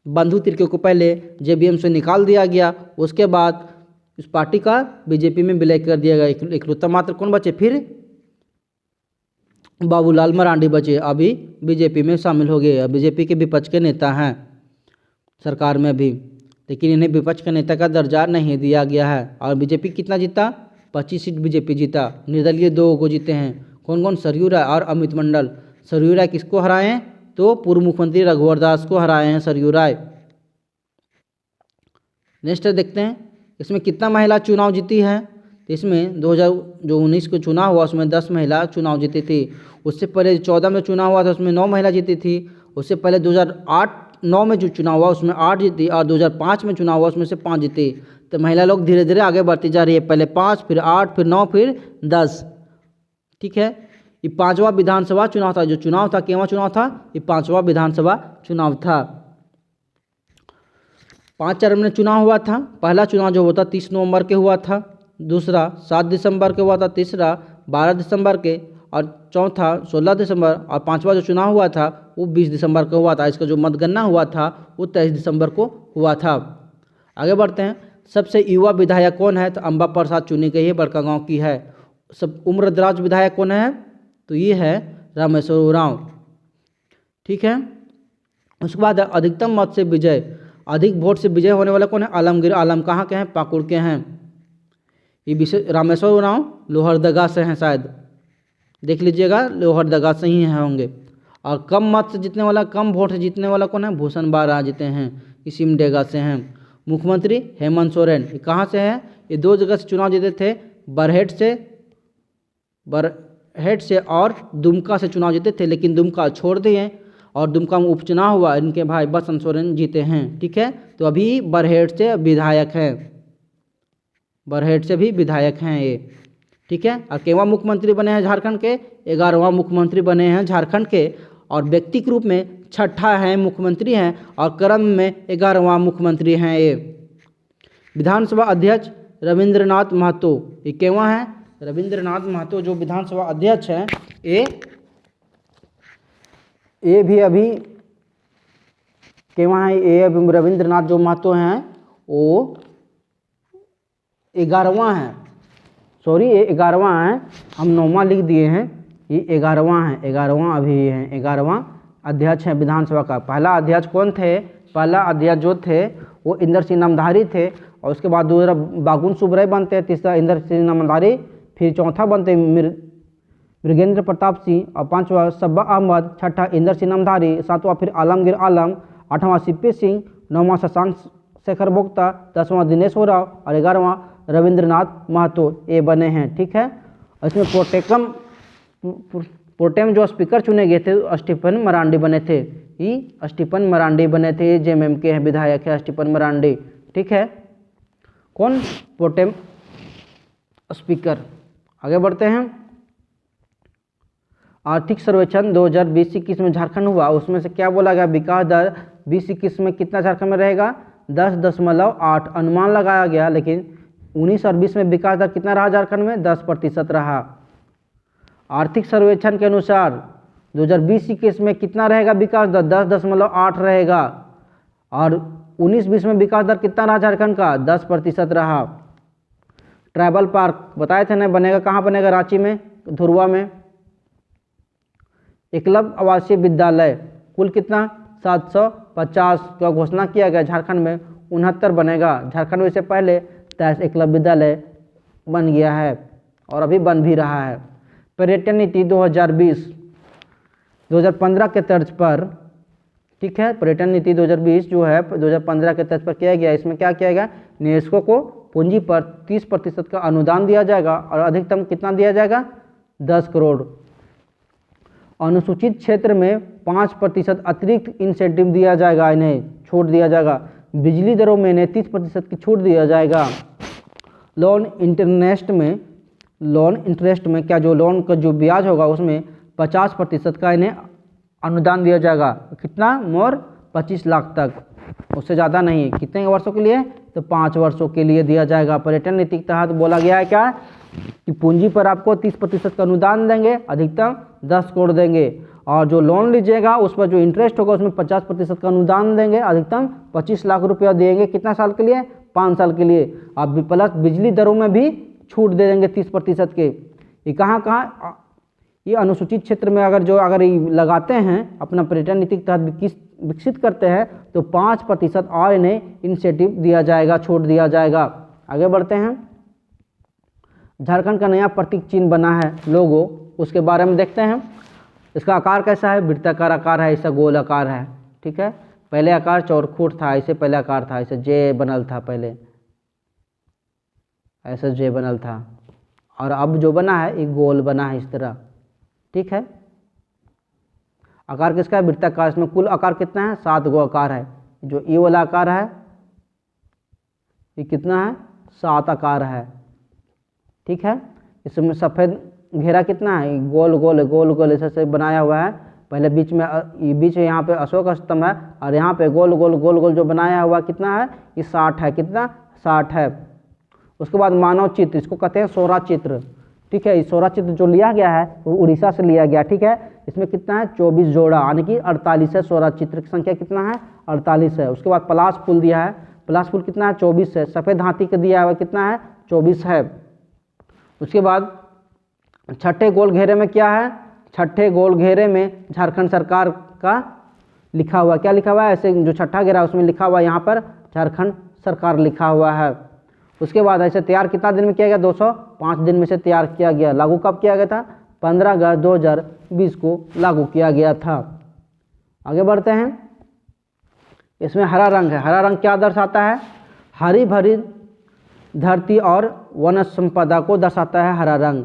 बंधु तिर्की को पहले JVM से निकाल दिया गया। उसके बाद इस पार्टी का BJP में विलय कर दिया गया। इकलौता मात्र कौन बचे? फिर बाबूलाल मरांडी बचे, अभी BJP में शामिल हो गए। BJP के विपक्ष के नेता हैं सरकार में भी, लेकिन इन्हें विपक्ष के नेता का दर्जा नहीं दिया गया है। और BJP कितना जीता? 25 सीट BJP जीता। निर्दलीय 2 को जीते हैं। कौन कौन? सरयू राय और अमित मंडल। सरयू राय किसको हराए हैं? तो पूर्व मुख्यमंत्री रघुवर दास को हराए हैं सरयू राय। नेक्स्ट देखते हैं इसमें कितना महिला चुनाव जीती है। तो इसमें 2019 को चुनाव हुआ उसमें 10 महिला चुनाव जीती थी। उससे पहले 14 में चुनाव हुआ था उसमें 9 महिला जीती थी। उससे पहले 2008-9 में जो चुनाव हुआ उसमें 8 जीती और 2005 में चुनाव हुआ उसमें से 5 जीती। तो महिला लोग धीरे धीरे आगे बढ़ती जा रही है। पहले 5, फिर 8, फिर 9, फिर 10। ठीक है, ये 5वां विधानसभा चुनाव था। जो चुनाव था केवल चुनाव था, ये 5वां विधानसभा चुनाव था। 5 चरण में चुनाव हुआ था। पहला चुनाव जो होता 30 नवंबर के हुआ था, दूसरा 7 दिसंबर के हुआ था, तीसरा 12 दिसंबर के, और चौथा 16 दिसंबर, और 5वां जो चुनाव हुआ था वो 20 दिसंबर को हुआ था। इसका जो मतगणना हुआ था वो 23 दिसंबर को हुआ था। आगे बढ़ते हैं। सबसे युवा विधायक कौन है? तो अम्बा प्रसाद चुनी गई है, बड़कागांव की है। सब उम्र दराज विधायक कौन है? तो ये है रामेश्वर उरांव। ठीक है। उसके बाद अधिकतम मत से विजय, अधिक वोट से विजय होने वाला कौन है? आलमगीर आलम। कहाँ के हैं? पाकुड़ के हैं। ये विशेष रामेश्वर उरांव लोहरदगा से हैं, शायद देख लीजिएगा, लोहरदगा से ही हैं होंगे। और कम मत से जीतने वाला, कम वोट से जीतने वाला कौन है? भूषण बारा जीते हैं, ये सिमडेगा से हैं। मुख्यमंत्री हेमंत सोरेन, ये कहाँ से है? ये 2 जगह से चुनाव जीते थे, बरहेट से और दुमका से चुनाव जीते थे, लेकिन दुमका छोड़ दिए और दुमका में उपचुनाव हुआ, इनके भाई बसंत सोरेन जीते हैं। ठीक है। तो अभी बरहेट से विधायक हैं, बरहेट से भी विधायक हैं ये। ठीक है। और केवा मुख्यमंत्री बने हैं झारखंड के? 11वां मुख्यमंत्री बने हैं झारखंड के, और व्यक्ति के रूप में 6ठा है मुख्यमंत्री हैं, और क्रम में 11वां मुख्यमंत्री हैं ये। विधानसभा अध्यक्ष रविंद्रनाथ महतो, ये केवा है? रविंद्रनाथ महतो जो विधानसभा अध्यक्ष हैं, ये भी अभी केवा है? ये अभी रविंद्रनाथ जो महतो हैं वो 11वां है, सॉरी ये 11वां है, हम 9वां लिख दिए हैं, ये 11वां है, 11वां अभी ये हैं, 11वां अध्यक्ष है विधानसभा का। पहला अध्यक्ष कौन थे? पहला अध्यक्ष जो थे वो इंदर सिंह नामधारी थे, और उसके बाद दूसरा बागुन सुबराय बनते हैं, तीसरा इंदर सिंह नामधारी, फिर चौथा बनते मृगेंद्र प्रताप सिंह, और 5वां सब्बा अहमद, 6ठा इंदर सिंह नामधारी, 7वां फिर आलमगीर आलम, 8वां सीपी सिंह, 9वां शशांक शेखर बोक्ता, 10वां दिनेश ओराव, और 11वां रविंद्रनाथ महतो, ये बने हैं। ठीक है। इसमें प्रोटेम जो स्पीकर चुने गए थे स्टीफन मरांडी बने थे, ये स्टीफन मरांडी बने थे, जेएमएम के हैं, विधायक है स्टीफन मरांडी। ठीक है। कौन? Protem speaker. आगे बढ़ते हैं। आर्थिक सर्वेक्षण 2020-21 में झारखंड हुआ, उसमें से क्या बोला गया? विकास दर 20-21 में कितना झारखंड में रहेगा? 10.8 अनुमान लगाया गया, लेकिन 19 और 20 में विकास दर कितना रहा झारखंड में? 10% रहा। आर्थिक सर्वेक्षण के अनुसार 2020-21 में कितना रहेगा विकास दर? 10.8 रहेगा, और 19-20 में विकास दर कितना रहा झारखंड का? 10% रहा। ट्राइबल पार्क बताए थे ना बनेगा, कहाँ बनेगा? रांची में, धुरवा में। एकलव्य आवासीय विद्यालय कुल कितना? 750 का घोषणा किया गया झारखंड में, 69 बनेगा झारखंड में। इससे पहले 23 एकलव्य विद्यालय बन गया है, और अभी बन भी रहा है। पर्यटन नीति 2015 के तर्ज पर, ठीक है, पर्यटन नीति 2020 जो है 2015 के तर्ज पर किया गया। इसमें क्या किया गया? यूनेस्को को पूंजी पर 30% का अनुदान दिया जाएगा, और अधिकतम कितना दिया जाएगा? 10 करोड़। अनुसूचित क्षेत्र में 5% अतिरिक्त इंसेंटिव दिया जाएगा, इन्हें छूट दिया जाएगा। बिजली दरों में इन्हें 30% की छूट दिया जाएगा। लोन इंटरेस्ट में क्या, जो लोन का जो ब्याज होगा उसमें 50% का इन्हें अनुदान दिया जाएगा। कितना? मोर 25 लाख तक, उससे ज़्यादा नहीं। कितने वर्षों के लिए? तो 5 वर्षों के लिए दिया जाएगा। पर्यटन नीति के तहत बोला गया है क्या? कि पूंजी पर आपको 30% का अनुदान देंगे, अधिकतम 10 करोड़ देंगे, और जो लोन लीजिएगा उस पर जो इंटरेस्ट होगा उसमें 50% का अनुदान देंगे, अधिकतम 25 लाख रुपया देंगे। कितना साल के लिए? 5 साल के लिए। अब प्लस बिजली दरों में भी छूट दे देंगे 30% के। ये कहाँ? ये अनुसूचित क्षेत्र में अगर ये लगाते हैं, अपना पर्यटन नीति के तहत विकसित करते हैं, तो 5% और इन्हें इंसेंटिव दिया जाएगा, छूट दिया जाएगा। आगे बढ़ते हैं। झारखंड का नया प्रतीक चिन्ह बना है, लोगो, उसके बारे में देखते हैं। इसका आकार कैसा है? वृत्ताकार आकार है, इसका गोल आकार है। ठीक है। पहले आकार चौरखुट था, इसे पहले आकार था, इसे जे बनल था, पहले ऐसा जे बनल था, और अब जो बना है एक गोल बना है इस तरह। ठीक है। आकार किसका है? वृत्ताकार। इसमें कुल आकार कितना है? 7 गो आकार है। जो ये वाला आकार है ये कितना है? 7 आकार है। ठीक है। इसमें सफ़ेद घेरा कितना है? गोल गोल गोल गोल ऐसे बनाया हुआ है। पहले बीच में यहाँ पे अशोक स्तंभ है, और यहाँ पे गोल गोल गोल गोल जो बनाया हुआ कितना है? ये 60 है। कितना? 60 है। उसके बाद मानव चित्र, इसको कहते हैं सोरा चित्र। ठीक है। इस सोरा चित्र जो लिया गया है वो उड़ीसा से लिया गया। ठीक है। इसमें कितना है? 24 जोड़ा, यानी कि 48 है। सोरा चित्र की संख्या कितना है? 48 है। उसके बाद पलाश फूल दिया है। पलाश फूल कितना है 24 है। सफ़ेद हाथी का दिया हुआ कितना है 24 है। उसके बाद छठे गोल घेरे में क्या है, छठे गोल घेरे में झारखंड सरकार का लिखा हुआ, क्या लिखा हुआ है, ऐसे जो छठा घेरा उसमें लिखा हुआ है यहाँ पर झारखंड सरकार लिखा हुआ है। उसके बाद ऐसे तैयार कितना दिन में किया गया, 205 दिन में से तैयार किया गया। लागू कब किया गया था, 15 अगस्त 2020 को लागू किया गया था। आगे बढ़ते हैं, इसमें हरा रंग है। हरा रंग क्या दर्शाता है, हरी भरी धरती और वन संपदा को दर्शाता है हरा रंग।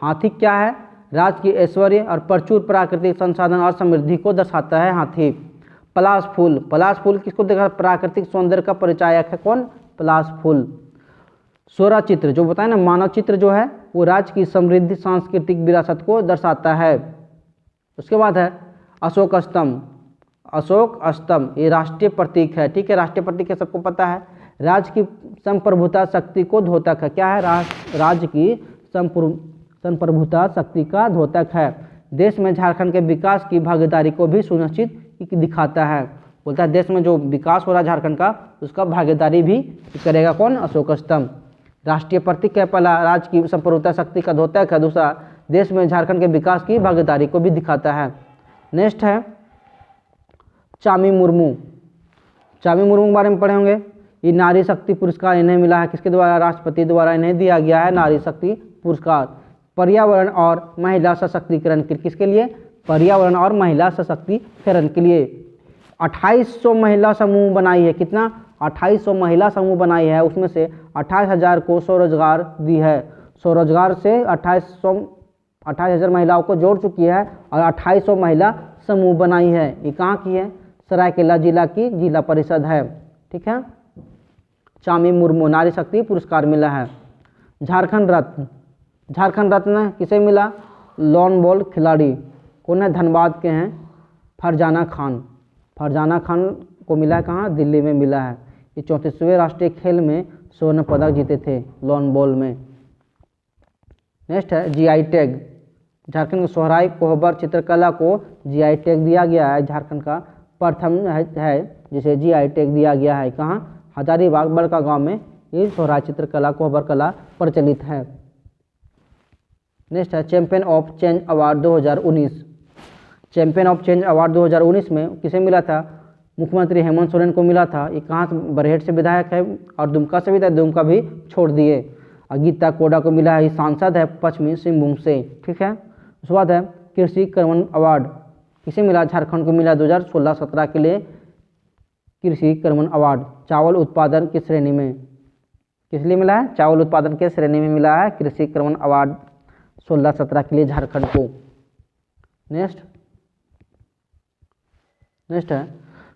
हाथी क्या है, राज्य की ऐश्वर्य और प्रचुर प्राकृतिक संसाधन और समृद्धि को दर्शाता है हाथी। पलाश फूल, पलाश फूल किसको देखा, प्राकृतिक सौंदर्य का परिचायक है कौन, पलाश फूल। सोरा चित्र जो बताए ना, मानव चित्र जो है वो राज्य की समृद्धि सांस्कृतिक विरासत को दर्शाता है। उसके बाद है अशोक स्तंभ। अशोक स्तंभ ये राष्ट्रीय प्रतीक है, ठीक है, राष्ट्रीय प्रतीक है, सबको पता है। राज्य की संप्रभुता शक्ति को द्योतक है, क्या है, राज्य की संप्रभुता शक्ति का द्योतक है। देश में झारखंड के विकास की भागीदारी को भी सुनिश्चित दिखाता है। बोलता है देश में जो विकास हो रहा है झारखंड का उसका भागीदारी भी करेगा कौन, अशोक स्तंभ। राष्ट्रीय प्रतीक है पहला, राज्य की संप्रभुता शक्ति का द्योतक है। दूसरा, देश में झारखंड के विकास की भागीदारी को भी दिखाता है। नेक्स्ट है चामी मुर्मू। चामी मुर्मू के बारे में पढ़े होंगे। ये नारी शक्ति पुरस्कार इन्हें मिला है, किसके द्वारा, राष्ट्रपति द्वारा इन्हें दिया गया है नारी शक्ति पुरस्कार। पर्यावरण और महिला सशक्तिकरण के, किसके लिए, पर्यावरण और महिला सशक्तिकरण के लिए 2800 महिला समूह बनाई है, कितना, 2800 महिला समूह बनाई है। उसमें से 28,000 को स्वरोजगार दी है। स्वरोजगार से 28,000 महिलाओं को जोड़ चुकी है और 2800 महिला समूह बनाई है। ये कहाँ की है, सरायकेला जिला की जिला परिषद है, ठीक है। चामी मुर्मू नारी शक्ति पुरस्कार मिला है। झारखंड रत्न, झारखंड रत्न किसे मिला, लॉन बॉल खिलाड़ी कौन है, धनबाद के हैं फरजाना खान। फरजाना खान को मिला है कहाँ, दिल्ली में मिला है। ये 34वें राष्ट्रीय खेल में स्वर्ण पदक जीते थे लॉन बॉल में। नेक्स्ट है जीआई टैग। झारखंड के सोहराई कोहबर चित्रकला को जीआई टैग दिया गया है। झारखंड का प्रथम है जिसे जीआई टैग दिया गया है, कहाँ, हजारीबाग बड़का गांव में ये सोहराई चित्रकला कोहबर कला प्रचलित है। नेक्स्ट है champion of change award 2019। Champion of change award 2019 में किसे मिला था, मुख्यमंत्री हेमंत सोरेन को मिला था। ये कहाँ से, बरहेट से विधायक है और दुमका से विधायक, दुमका भी छोड़ दिए। और गीता कोडा को मिला है, ये सांसद है पश्चिमी सिंहभूम से, ठीक है। उसके बाद है कृषि कर्मण अवार्ड, किसे मिला, झारखंड को मिला 2016-17 के लिए कृषि कर्मण अवार्ड। चावल उत्पादन की श्रेणी में, किस लिए मिला है, चावल उत्पादन के श्रेणी में मिला है कृषि कर्मण अवार्ड 16-17 के लिए झारखंड को। नेक्स्ट है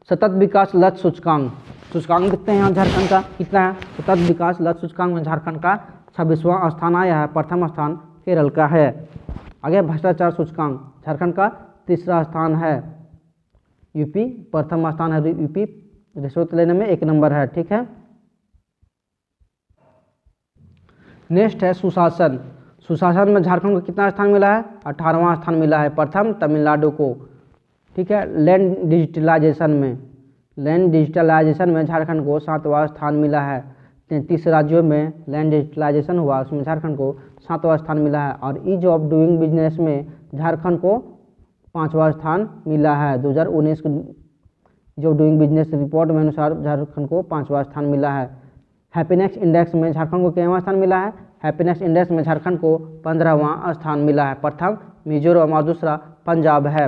सतत विकास लक्ष्य सूचकांक। सूचकांक देखते हैं यहाँ झारखंड का कितना है, सतत विकास लक्ष्य सूचकांक में झारखंड का 26वां स्थान आया है, प्रथम स्थान केरल का है। आगे भ्रष्टाचार सूचकांक, झारखंड का 3रा स्थान है। यूपी प्रथम स्थान है, यूपी रिश्वत लेने में 1 नंबर है, ठीक है। नेक्स्ट है सुशासन। सुशासन में झारखंड को कितना स्थान मिला है, 18वां स्थान मिला है, प्रथम तमिलनाडु को, ठीक है। लैंड डिजिटलाइजेशन में, लैंड डिजिटलाइजेशन में झारखंड को 7वां स्थान मिला है। 33 राज्यों में लैंड डिजिटलाइजेशन हुआ, उसमें झारखंड को 7वां स्थान मिला है। और ईज ऑफ डूइंग बिजनेस में झारखंड को 5वां स्थान मिला है। 2019 जो डूइंग बिजनेस रिपोर्ट में अनुसार झारखंड को 5वां स्थान मिला है। हैप्पीनेस इंडेक्स में झारखंड को कितवां स्थान मिला है, हैप्पीनेस इंडेक्स में झारखंड को 15वां स्थान मिला है, प्रथम मिजोरम और दूसरा पंजाब है।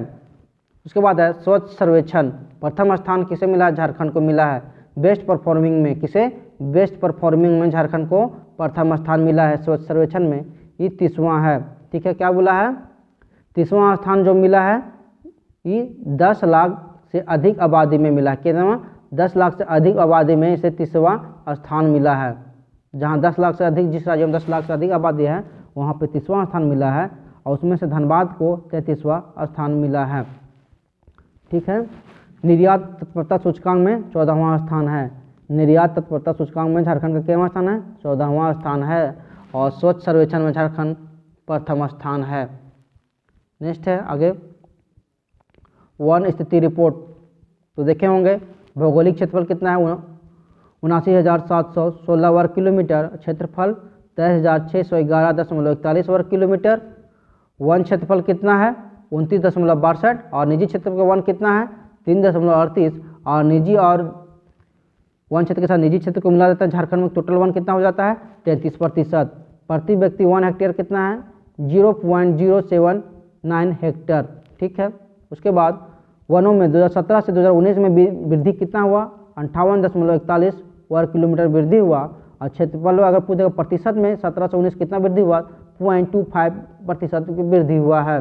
उसके बाद है स्वच्छ सर्वेक्षण, प्रथम स्थान किसे मिला है, झारखंड को मिला है। बेस्ट परफॉर्मिंग में किसे, बेस्ट परफॉर्मिंग में झारखंड को प्रथम स्थान मिला है स्वच्छ सर्वेक्षण में, ये 30वां है, ठीक है। क्या बोला है, 30वां स्थान जो मिला है ये 10 लाख से अधिक आबादी में मिला है। कितना, 10 लाख से अधिक आबादी में इसे 30वां स्थान मिला है। जहाँ 10 लाख से अधिक, जिस राज्य में 10 लाख से अधिक आबादी है वहाँ पे 30वां स्थान मिला है और उसमें से धनबाद को 33वां स्थान मिला है, ठीक है। निर्यात तत्परता सूचकांक में 14वां स्थान है। निर्यात तत्परता सूचकांक में झारखंड का कितवां स्थान है, 14वां स्थान है। और स्वच्छ सर्वेक्षण में झारखंड प्रथम स्थान है। नेक्स्ट है आगे वन स्थिति रिपोर्ट, तो देखे होंगे भौगोलिक क्षेत्रफल कितना है, 79,716 वर्ग किलोमीटर। क्षेत्रफल 23,611.41 वर्ग किलोमीटर। वन क्षेत्रफल कितना है? 29.62। और निजी क्षेत्र का वन कितना है? 3.38। और निजी और वन क्षेत्र के साथ निजी क्षेत्र को मिला देता है, झारखंड में टोटल वन कितना हो जाता है? 33%। प्रति व्यक्ति 1 हेक्टेयर कितना है? 0.079 हेक्टेयर। ठीक है। उसके बाद वनों में 2017 से 2019 में वृद्धि कितना हुआ? 58.41 वर्ग किलोमीटर वृद्धि हुआ। और क्षेत्रफल अगर पूछेगा प्रतिशत में 17 से 19 कितना वृद्धि हुआ? 0.25% की वृद्धि हुआ है।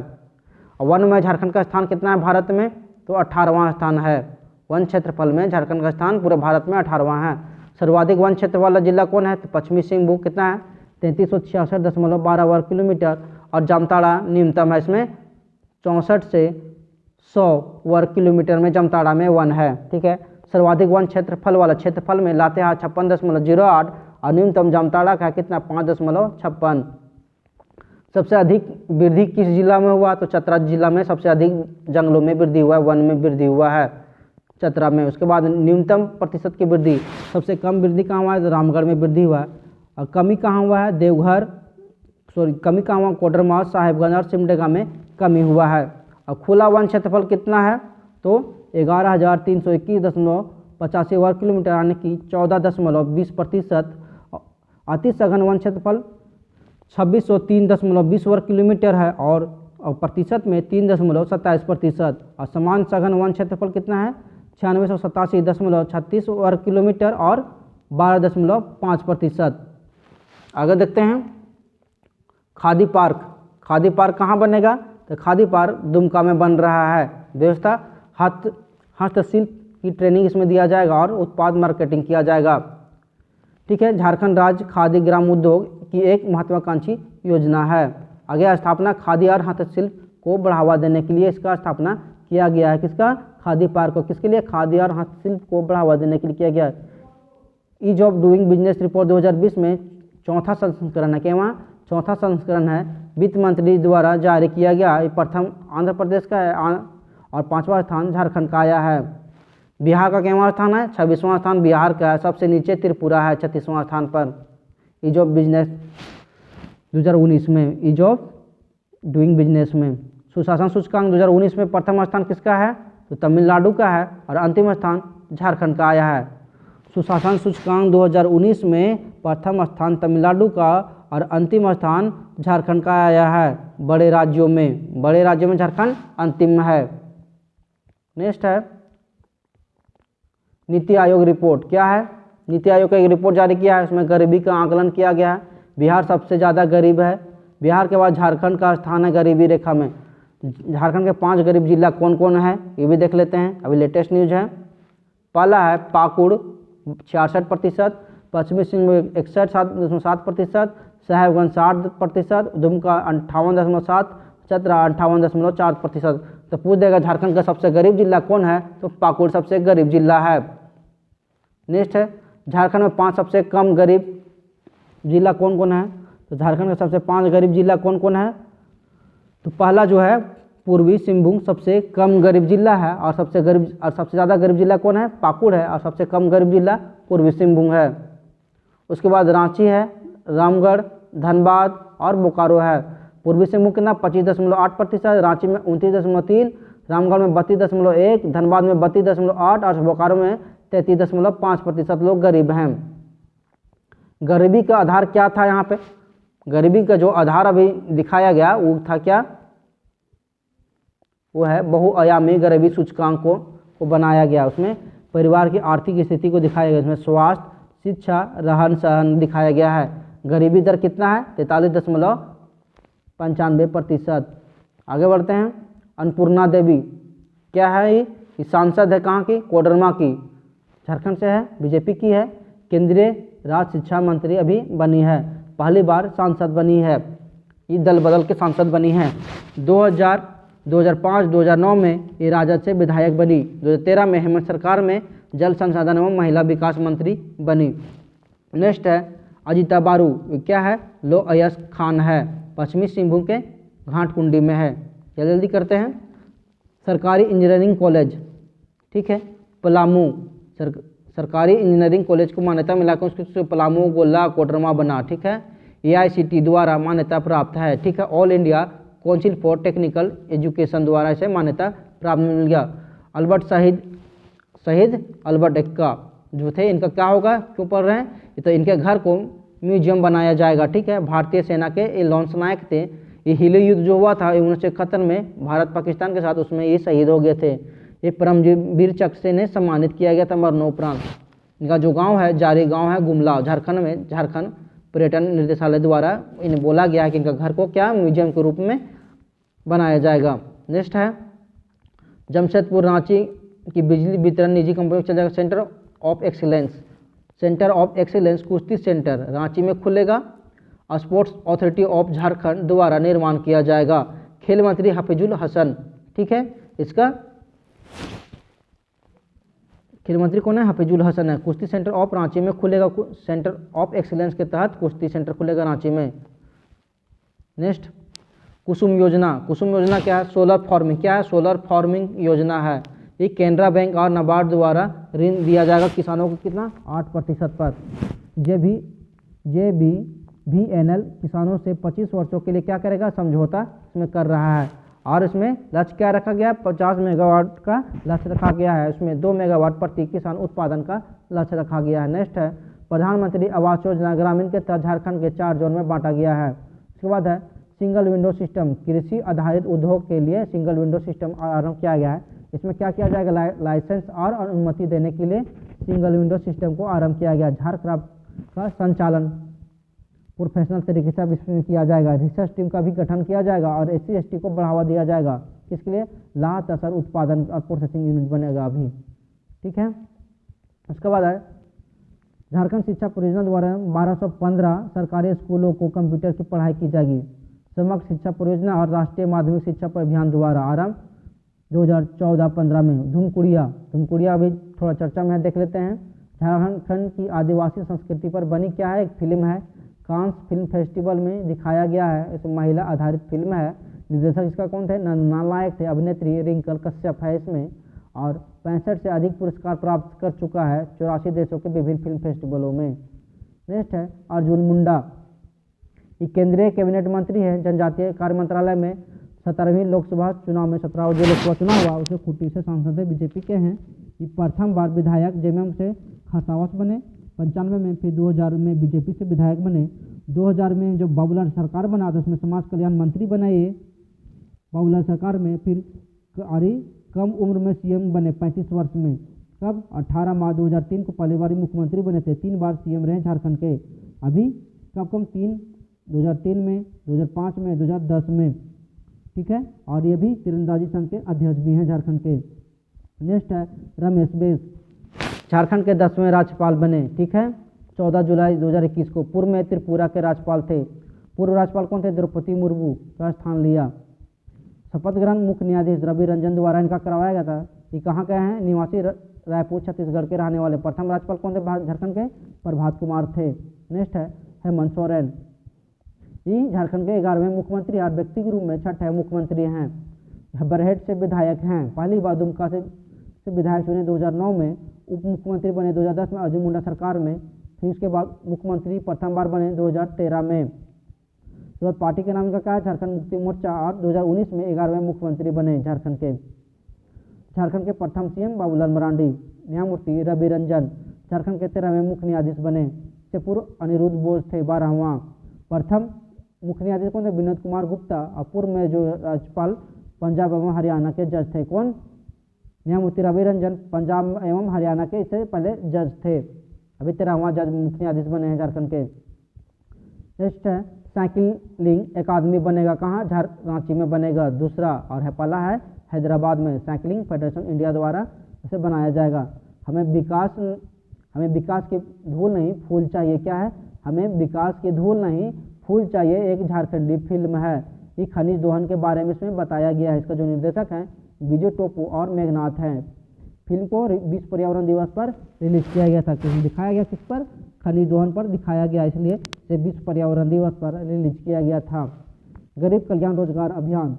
और वन में झारखंड का स्थान कितना है भारत में? तो 18वां स्थान है। वन क्षेत्रफल में झारखंड का स्थान पूरे भारत में 18वां है। सर्वाधिक वन क्षेत्र वाला जिला कौन है? तो पश्चिमी सिंहभूम कितना है? 3366.12 वर्ग किलोमीटर। और जामताड़ा न्यूनतम है, इसमें 64 से 100 वर्ग किलोमीटर में जामताड़ा में वन है। ठीक है। सर्वाधिक वन क्षेत्रफल वाला क्षेत्रफल में लातेहार 56.08 और न्यूनतम जामताड़ा का कितना? 5.56। सबसे अधिक वृद्धि किस जिला में हुआ? तो चतरा जिला में सबसे अधिक जंगलों में वृद्धि हुआ है, वन में वृद्धि हुआ है चतरा में। उसके बाद न्यूनतम प्रतिशत की वृद्धि, सबसे कम वृद्धि कहाँ हुआ है? तो रामगढ़ में वृद्धि हुआ है। और कमी कहाँ हुआ है? देवघर, कमी कहाँ हुआ? कोडरमा, साहेबगंज और सिमडेगा में कमी हुआ है। और खुला वन क्षेत्रफल कितना है? तो 11,321.85 वर्ग किलोमीटर, यानी कि 14.20%। अति सघन वन क्षेत्रफल 2603.20 वर्ग किलोमीटर है और प्रतिशत में 3.27%। और समान सघन वन क्षेत्रफल कितना है? 9687.36 वर्ग किलोमीटर और 12.5%। आगे देखते हैं खादी पार्क। खादी पार्क कहाँ बनेगा? तो खादी पार्क दुमका में बन रहा है। व्यवस्था हस्तशिल्प की ट्रेनिंग इसमें दिया जाएगा और उत्पाद मार्केटिंग किया जाएगा। ठीक है। झारखंड राज्य खादी ग्राम उद्योग की एक महत्वाकांक्षी योजना है। आगे स्थापना खादी और हस्तशिल्प को बढ़ावा देने के लिए इसका स्थापना किया गया है। किसका? खादी पार्क को। किसके लिए? खादी और हस्तशिल्प को बढ़ावा देने के लिए किया गया है। Ease of doing business report 2020 में चौथा संस्करण है। क्या वहाँ? चौथा संस्करण है, वित्त मंत्री द्वारा जारी किया गया। प्रथम आंध्र प्रदेश का है और 5वां स्थान झारखंड का आया है। बिहार का कितवां स्थान है? 26वां स्थान बिहार का है। सबसे नीचे त्रिपुरा है 36वां स्थान पर। ईज ऑफ बिजनेस 2019 में, ईज ऑफ डूइंग बिजनेस में। सुशासन सूचकांक 2019 में प्रथम स्थान किसका है? तो तमिलनाडु का है और अंतिम स्थान झारखंड का आया है। सुशासन सूचकांक 2019 में प्रथम स्थान तमिलनाडु का और अंतिम स्थान झारखंड का आया है। बड़े राज्यों में झारखंड अंतिम है। नेक्स्ट है नीति आयोग रिपोर्ट। क्या है? नीति आयोग का एक रिपोर्ट जारी किया है, उसमें गरीबी का आकलन किया गया है। बिहार सबसे ज़्यादा गरीब है। बिहार के बाद झारखंड का स्थान है गरीबी रेखा में। झारखंड के 5 गरीब जिला कौन कौन है ये भी देख लेते हैं, अभी लेटेस्ट न्यूज है। पहला है पाकुड़ 66%, पश्चिमी सिंहभूम 61.7%, साहेबगंज 60%, दुमका 58.7%, चतरा 58.4%। तो पूछ देगा झारखंड का सबसे गरीब जिला कौन है? तो पाकुड़ सबसे गरीब जिला है। नेक्स्ट है झारखंड में 5 सबसे कम गरीब जिला कौन कौन है? तो झारखंड का सबसे 5 गरीब जिला कौन कौन है? तो पहला जो है पूर्वी सिंहभूम सबसे कम गरीब जिला है और सबसे ज़्यादा गरीब जिला कौन है? पाकुड़ है और सबसे कम गरीब जिला पूर्वी सिंहभूम है। उसके बाद रांची है, रामगढ़, धनबाद और बोकारो है। पूर्वी सिंहभूम कितना? 25.8%, रांची में 29.3%, रामगढ़ में 32.1%, धनबाद में 32.8% और बोकारो में 33.5% लोग गरीब हैं। गरीबी का आधार क्या था यहाँ पे? गरीबी का जो आधार अभी दिखाया गया वो था क्या? वो है बहुआयामी गरीबी सूचकांक को बनाया गया। उसमें परिवार की आर्थिक स्थिति को दिखाया गया, इसमें स्वास्थ्य, शिक्षा, रहन सहन दिखाया गया है। गरीबी दर कितना है? 43.95%। आगे बढ़ते हैं। अन्नपूर्णा देवी क्या है? ये सांसद है कहाँ की? कोडरमा की, झारखंड से है, बीजेपी की है। केंद्रीय राज्य शिक्षा मंत्री अभी बनी है, पहली बार सांसद बनी है। ये दल बदल के सांसद बनी है। 2005-2009 में ये राजद से विधायक बनी। 2013 में हेमंत सरकार में जल संसाधन एवं महिला विकास मंत्री बनी। नेक्स्ट है अजिता बारू। क्या है? लो अयस खान है, पश्चिमी सिंहभूम के घाटकुंडी में है। जल्दी करते हैं। सरकारी इंजीनियरिंग कॉलेज, ठीक है, पलामू सरकारी इंजीनियरिंग कॉलेज को मान्यता मिला कि उसके पलामू, गोला, कोडरमा बना। ठीक है, AICTE द्वारा मान्यता प्राप्त है। ठीक है, all India council for technical education द्वारा इसे मान्यता प्राप्त मिल गया। अल्बर्ट शहीद अल्बर्ट एक्का जो थे, इनका क्या होगा, क्यों पढ़ रहे हैं, तो इनके घर को म्यूजियम बनाया जाएगा। ठीक है, भारतीय सेना के ये लॉन्च नायक थे। ये हिली युद्ध जो हुआ था 1971 में भारत पाकिस्तान के साथ, उसमें ये शहीद हो गए थे। ये परमवीर चक्र से इन्हें सम्मानित किया गया था मरणोपरांत। इनका जो गांव है, जारी गांव है, गुमला, झारखंड में, झारखंड पर्यटन निर्देशालय द्वारा इन्हें बोला गया है कि इनका घर को क्या म्यूजियम के रूप में बनाया जाएगा। नेक्स्ट है जमशेदपुर रांची की बिजली वितरण निजी कंपनी को चल जाएगा। सेंटर ऑफ एक्सीलेंस कुश्ती सेंटर रांची में खुलेगा। स्पोर्ट्स अथॉरिटी ऑफ झारखंड द्वारा निर्माण किया जाएगा। खेल मंत्री हफीजुल हसन। ठीक है, इसका खेल मंत्री कौन है, हफीजुल हसन है। कुश्ती सेंटर ऑफ रांची में खुलेगा, सेंटर ऑफ एक्सीलेंस के तहत कुश्ती सेंटर खुलेगा रांची में। नेक्स्ट कुसुम योजना क्या है, सोलर फार्मिंग। क्या है, सोलर फार्मिंग योजना है। ये केनरा बैंक और नाबार्ड द्वारा ऋण दिया जाएगा किसानों को, कितना, 8% पर। JBVNL किसानों से 25 वर्षों के लिए क्या करेगा, समझौता इसमें कर रहा है। और इसमें लक्ष्य क्या रखा गया है, 50 मेगावाट का लक्ष्य रखा गया है। इसमें 2 मेगावाट प्रति किसान उत्पादन का लक्ष्य रखा गया है। नेक्स्ट है प्रधानमंत्री आवास योजना ग्रामीण के तहत झारखंड के 4 जोन में बांटा गया है। उसके बाद है सिंगल विंडो सिस्टम, कृषि आधारित उद्योग के लिए सिंगल विंडो सिस्टम आरंभ किया गया है। इसमें क्या किया जाएगा, लाइसेंस और अनुमति देने के लिए सिंगल विंडो सिस्टम को आरंभ किया गया। झारक्राफ्ट का संचालन प्रोफेशनल तरीके से अब इसमें किया जाएगा। रिसर्च टीम का भी गठन किया जाएगा और SC/ST को बढ़ावा दिया जाएगा। किसके लिए, लाह तसर उत्पादन और प्रोसेसिंग यूनिट बनेगा अभी। ठीक है, उसके बाद है झारखंड शिक्षा परियोजना द्वारा 1215 सरकारी स्कूलों को कंप्यूटर की पढ़ाई की जाएगी। समग्र शिक्षा परियोजना और राष्ट्रीय माध्यमिक शिक्षा अभियान द्वारा आरंभ 2014-15 में। धूमकुड़िया अभी थोड़ा चर्चा में देख लेते हैं। झारखंड की आदिवासी संस्कृति पर बनी क्या है, एक फिल्म है, कांस फिल्म फेस्टिवल में दिखाया गया है। इस महिला आधारित फिल्म है। निर्देशक इसका कौन थे, नालायक थे। अभिनेत्री रिंकल कश्यप है इसमें और 65 से अधिक पुरस्कार प्राप्त कर चुका है 84 देशों के विभिन्न फिल्म फेस्टिवलों में। नेक्स्ट है अर्जुन मुंडा, ये केंद्रीय कैबिनेट मंत्री है। जनजातीय कार्य मंत्रालय में 17वीं लोकसभा चुनाव में 17 जो लोकसभा चुनाव हुआ उसमें खूंटी से सांसद बीजेपी के हैं। ये प्रथम बार विधायक जेएमएम से खरसावां से बने 95 में, फिर 2000 में बीजेपी से विधायक बने। 2000 में जब बाबूलाल सरकार बना तो उसमें समाज कल्याण मंत्री बने ये बाबूलाल सरकार में। फिर कम उम्र में CM बने 35 वर्ष में। कब, 18 मार्च 2003 को पहली बार मुख्यमंत्री बने थे। 3 बार CM रहे झारखंड के। अभी कब 2003 में, 2005 में, 2010 में। ठीक है, और ये भी तीरंदाजी संघ के अध्यक्ष भी हैं झारखंड के। नेक्स्ट है रमेश बैस, झारखंड के 10वें राज्यपाल बने। ठीक है, 14 जुलाई 2021 को। पूर्व में त्रिपुरा के राज्यपाल थे। पूर्व राज्यपाल कौन थे, द्रौपदी मुर्मू का स्थान लिया। शपथ ग्रहण मुख्य न्यायाधीश रवि रंजन द्वारा इनका करवाया गया था। ये कहाँ के हैं, निवासी रायपुर छत्तीसगढ़ के रहने वाले। प्रथम राज्यपाल कौन थे झारखंड के, प्रभात कुमार थे। नेक्स्ट है हेमंत सोरेन, ये झारखंड के 11वें मुख्यमंत्री और व्यक्ति के रूप में 6ठे मुख्यमंत्री हैं। बरहेट से विधायक हैं। पहली बार दुमका से विधायक चुने 2009 में। उप मुख्यमंत्री बने 2010 में अर्जुन मुंडा सरकार में। फिर उसके बाद मुख्यमंत्री प्रथम बार बने 2013 में। तो पार्टी के नाम का क्या है, झारखंड मुक्ति मोर्चा। और 2019 में 11वें मुख्यमंत्री बने झारखंड के। झारखंड के प्रथम CM बाबूलाल मरांडी। न्यायमूर्ति रवि रंजन झारखंड के 13वें मुख्य न्यायाधीश बने। इससे पूर्व अनिरुद्ध बोस थे 12वां। प्रथम मुख्य न्यायाधीश कौन थे, विनोद कुमार गुप्ता। और पूर्व में जो राज्यपाल पंजाब एवं हरियाणा के जज थे, कौन, न्यायमूर्ति रवि रंजन पंजाब एवं हरियाणा के इससे पहले जज थे। अभी 13वां जज मुख्य न्यायाधीश बने हैं झारखंड के। नेक्स्ट है साइकिलिंग अकादमी बनेगा कहाँ, रांची में बनेगा। दूसरा और है पहला है हैदराबाद में। साइकिलिंग फेडरेशन इंडिया द्वारा इसे बनाया जाएगा। हमें विकास की धूल नहीं फूल चाहिए। क्या है, हमें विकास की धूल नहीं फूल चाहिए, एक झारखंडी फिल्म है। ये खनिज दोहन के बारे में इसमें बताया गया है। इसका जो निर्देशक है विजय टोपू और मेघनाथ हैं। फिल्म को विश्व पर्यावरण दिवस पर रिलीज किया गया था। दिखाया गया किस पर, खनिज दोहन पर दिखाया गया, इसलिए इसे विश्व पर्यावरण दिवस पर रिलीज किया गया था। गरीब कल्याण रोजगार अभियान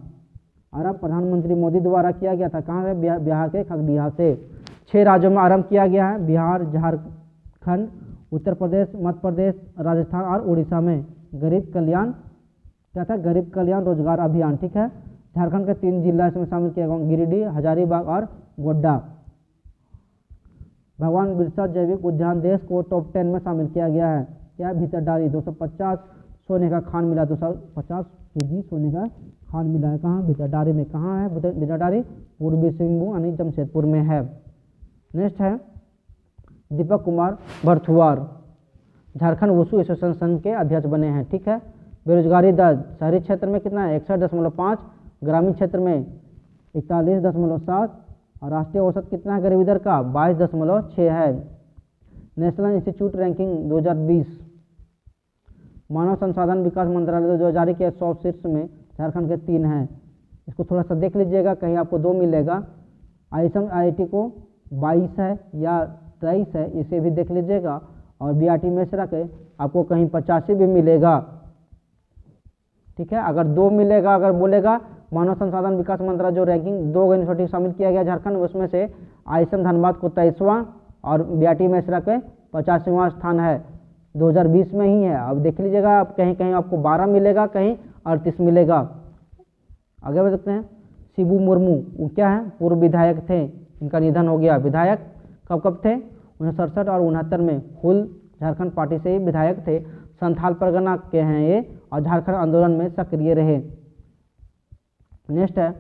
आरंभ प्रधानमंत्री मोदी द्वारा किया गया था। कहाँ से, बिहार के खगड़िया से। 6 राज्यों में आरंभ किया गया है, बिहार, झारखंड, उत्तर प्रदेश, मध्य प्रदेश, राजस्थान और उड़ीसा में। गरीब कल्याण क्या था? गरीब कल्याण रोजगार अभियान, ठीक है। झारखंड के 3 जिला इसमें शामिल किया गया, गिरिडीह, हजारीबाग और गोड्डा। भगवान बिरसा जैविक उद्यान देश को टॉप 10 में शामिल किया गया है। क्या? भीतरडारी, 250 सोने का खान मिला, 250 केजी सोने का खान मिला है। कहाँ? भीतरडारी में। कहाँ है भीतरडारी? पूर्वी सिंहभूम यानी जमशेदपुर में है। नेक्स्ट है दीपक कुमार भरथुआर, झारखंड वुशु एसोसिएशन संघ के अध्यक्ष बने हैं, ठीक है। बेरोजगारी दर शहरी क्षेत्र में कितना है? 61.5, ग्रामीण क्षेत्र में 41.7 और राष्ट्रीय औसत कितना है गरीबी दर का? 22.6 है। नेशनल इंस्टीट्यूट रैंकिंग 2020, मानव संसाधन विकास मंत्रालय 2000 के 100 शीर्ष में झारखंड के 3 हैं। इसको थोड़ा सा देख लीजिएगा, कहीं आपको 2 मिलेगा। IIT को 22 है या 23 है, इसे भी देख लीजिएगा। और BRT मिश्रा के आपको कहीं 85 भी मिलेगा, ठीक है। अगर 2 मिलेगा, अगर बोलेगा मानव संसाधन विकास मंत्रालय जो रैंकिंग 2 यूनिवर्सिटी शामिल किया गया झारखंड, उसमें से ISM धनबाद को 23वां और BRT मिश्रा के 85वां स्थान है, 2020 में ही है। अब देख लीजिएगा, आप कहीं कहीं आपको 12 मिलेगा, कहीं 38 मिलेगा। आगे बढ़ सकते हैं। शिबू मुर्मू, वो क्या है? पूर्व विधायक थे, इनका निधन हो गया। विधायक कब कब थे? 1967 और 69 में हुल झारखंड पार्टी से ही विधायक थे। संथाल परगना के हैं ये और झारखंड आंदोलन में सक्रिय रहे। नेक्स्ट है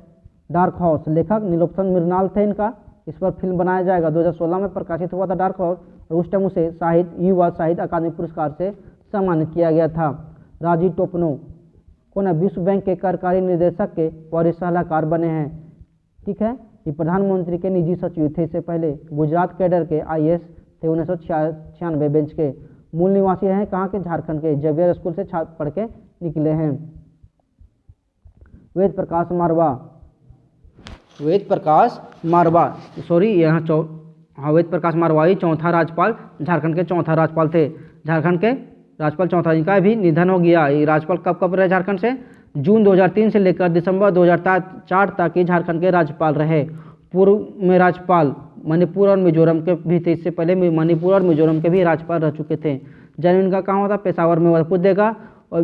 डार्क हॉर्स, लेखक नीलोत्पल मृणाल थे इनका। इस पर फिल्म बनाया जाएगा, 2016 में प्रकाशित हुआ था डार्क हॉर्स, और उस टाइम उसे युवा साहित्य अकादमी पुरस्कार से सम्मानित किया गया था। राजीव टोपनो कौन है? विश्व बैंक के कार्यकारी निदेशक के वरिष्ठ सलाहकार बने हैं, ठीक है। ये प्रधानमंत्री के निजी सचिव थे। इससे पहले गुजरात कैडर के IAS थे, 1996 बेंच के। मूल निवासी हैं कहाँ के? झारखंड के। जेवियर स्कूल से छात्र पढ़ के निकले हैं। वेद प्रकाश मारवा, वेद प्रकाश मारवा, सॉरी यहाँ वेद प्रकाश मारवा ही चौथा राज्यपाल, झारखंड के चौथा राज्यपाल थे। झारखंड के राज्यपाल चौथा, इनका भी निधन हो गया। ये राज्यपाल कब कब रहे झारखंड से? जून 2003 से लेकर दिसंबर 2004 तक ये झारखंड के राज्यपाल रहे। पूर्व में राज्यपाल मणिपुर और मिजोरम के भी थे, इससे पहले मणिपुर और मिजोरम के भी राज्यपाल रह चुके थे। जन्म इनका कहाँ हुआ था? पेशावर में हुआ। पूछ देगा। और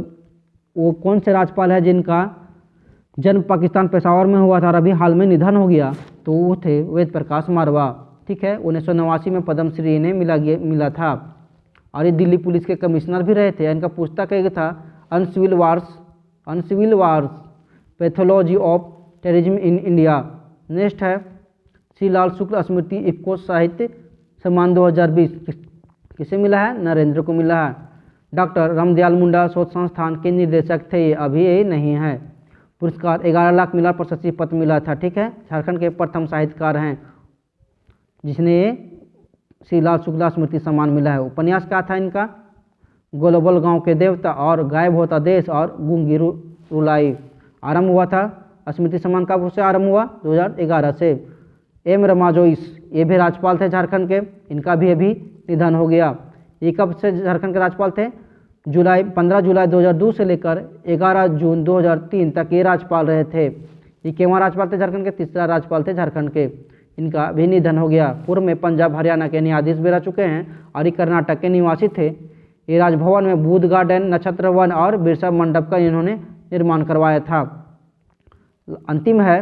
वो कौन से राज्यपाल है जिनका जन्म पाकिस्तान पेशावर में हुआ था और अभी हाल में निधन हो गया? तो वो थे वेद प्रकाश मारवा, ठीक है। 1989 में पद्मश्री इन्हें मिला था। और ये दिल्ली पुलिस के कमिश्नर भी रहे थे। इनका पुस्तक एक था uncivil wars pathology of terrorism in India. Next है श्री लाल शुक्ल स्मृति इफ्को साहित्य सम्मान 2020, किसे मिला है? नरेंद्र को मिला है। डॉक्टर रामदयाल मुंडा शोध संस्थान के निर्देशक थे, ये अभी ये नहीं है। पुरस्कार 11 लाख मिला, प्रशस्ति पत्र मिला था, ठीक है। झारखंड के प्रथम साहित्यकार हैं जिसने श्री लाल शुक्ला स्मृति सम्मान मिला है। उपन्यास क्या था इनका? ग्लोबल गांव के देवता और गायब होता देश और गूंगी रुलाई। आरंभ हुआ था स्मृति सम्मान कब से आरंभ हुआ? 2011 से। एम रमाजोइस, ये भी राज्यपाल थे झारखंड के, इनका भी अभी निधन हो गया। ये कब से झारखंड के राज्यपाल थे? 15 जुलाई 2002 से लेकर 11 जून 2003 तक ये राज्यपाल रहे थे। ये केवल राज्यपाल थे झारखंड के? तीसरा राज्यपाल थे झारखंड के, इनका भी निधन हो गया। पूर्व में पंजाब हरियाणा के न्यायाधीश भी रह चुके हैं और ये कर्नाटक के निवासी थे। ये राजभवन में बूथ गार्डन, नक्षत्र वन और बिरसा मंडप का इन्होंने निर्माण करवाया था। अंतिम है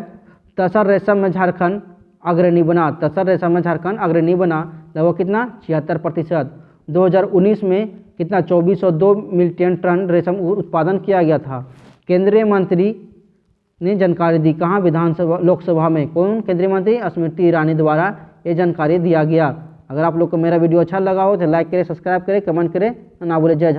तसर रेशम में झारखंड अग्रणी बना। तसर रेशम में झारखंड अग्रणी बना, लगभग कितना? 76%। 2019 में कितना? 2402 मिलियन टन रेशम उत्पादन किया गया था। केंद्रीय मंत्री ने जानकारी दी कहाँ? विधानसभा लोकसभा में। कौन? केंद्रीय मंत्री स्मृति ईरानी द्वारा ये जानकारी दिया गया। अगर आप लोग को मेरा वीडियो अच्छा लगा हो तो लाइक करें, सब्सक्राइब करें, कमेंट करें, ना भूलें। जय झारखंड।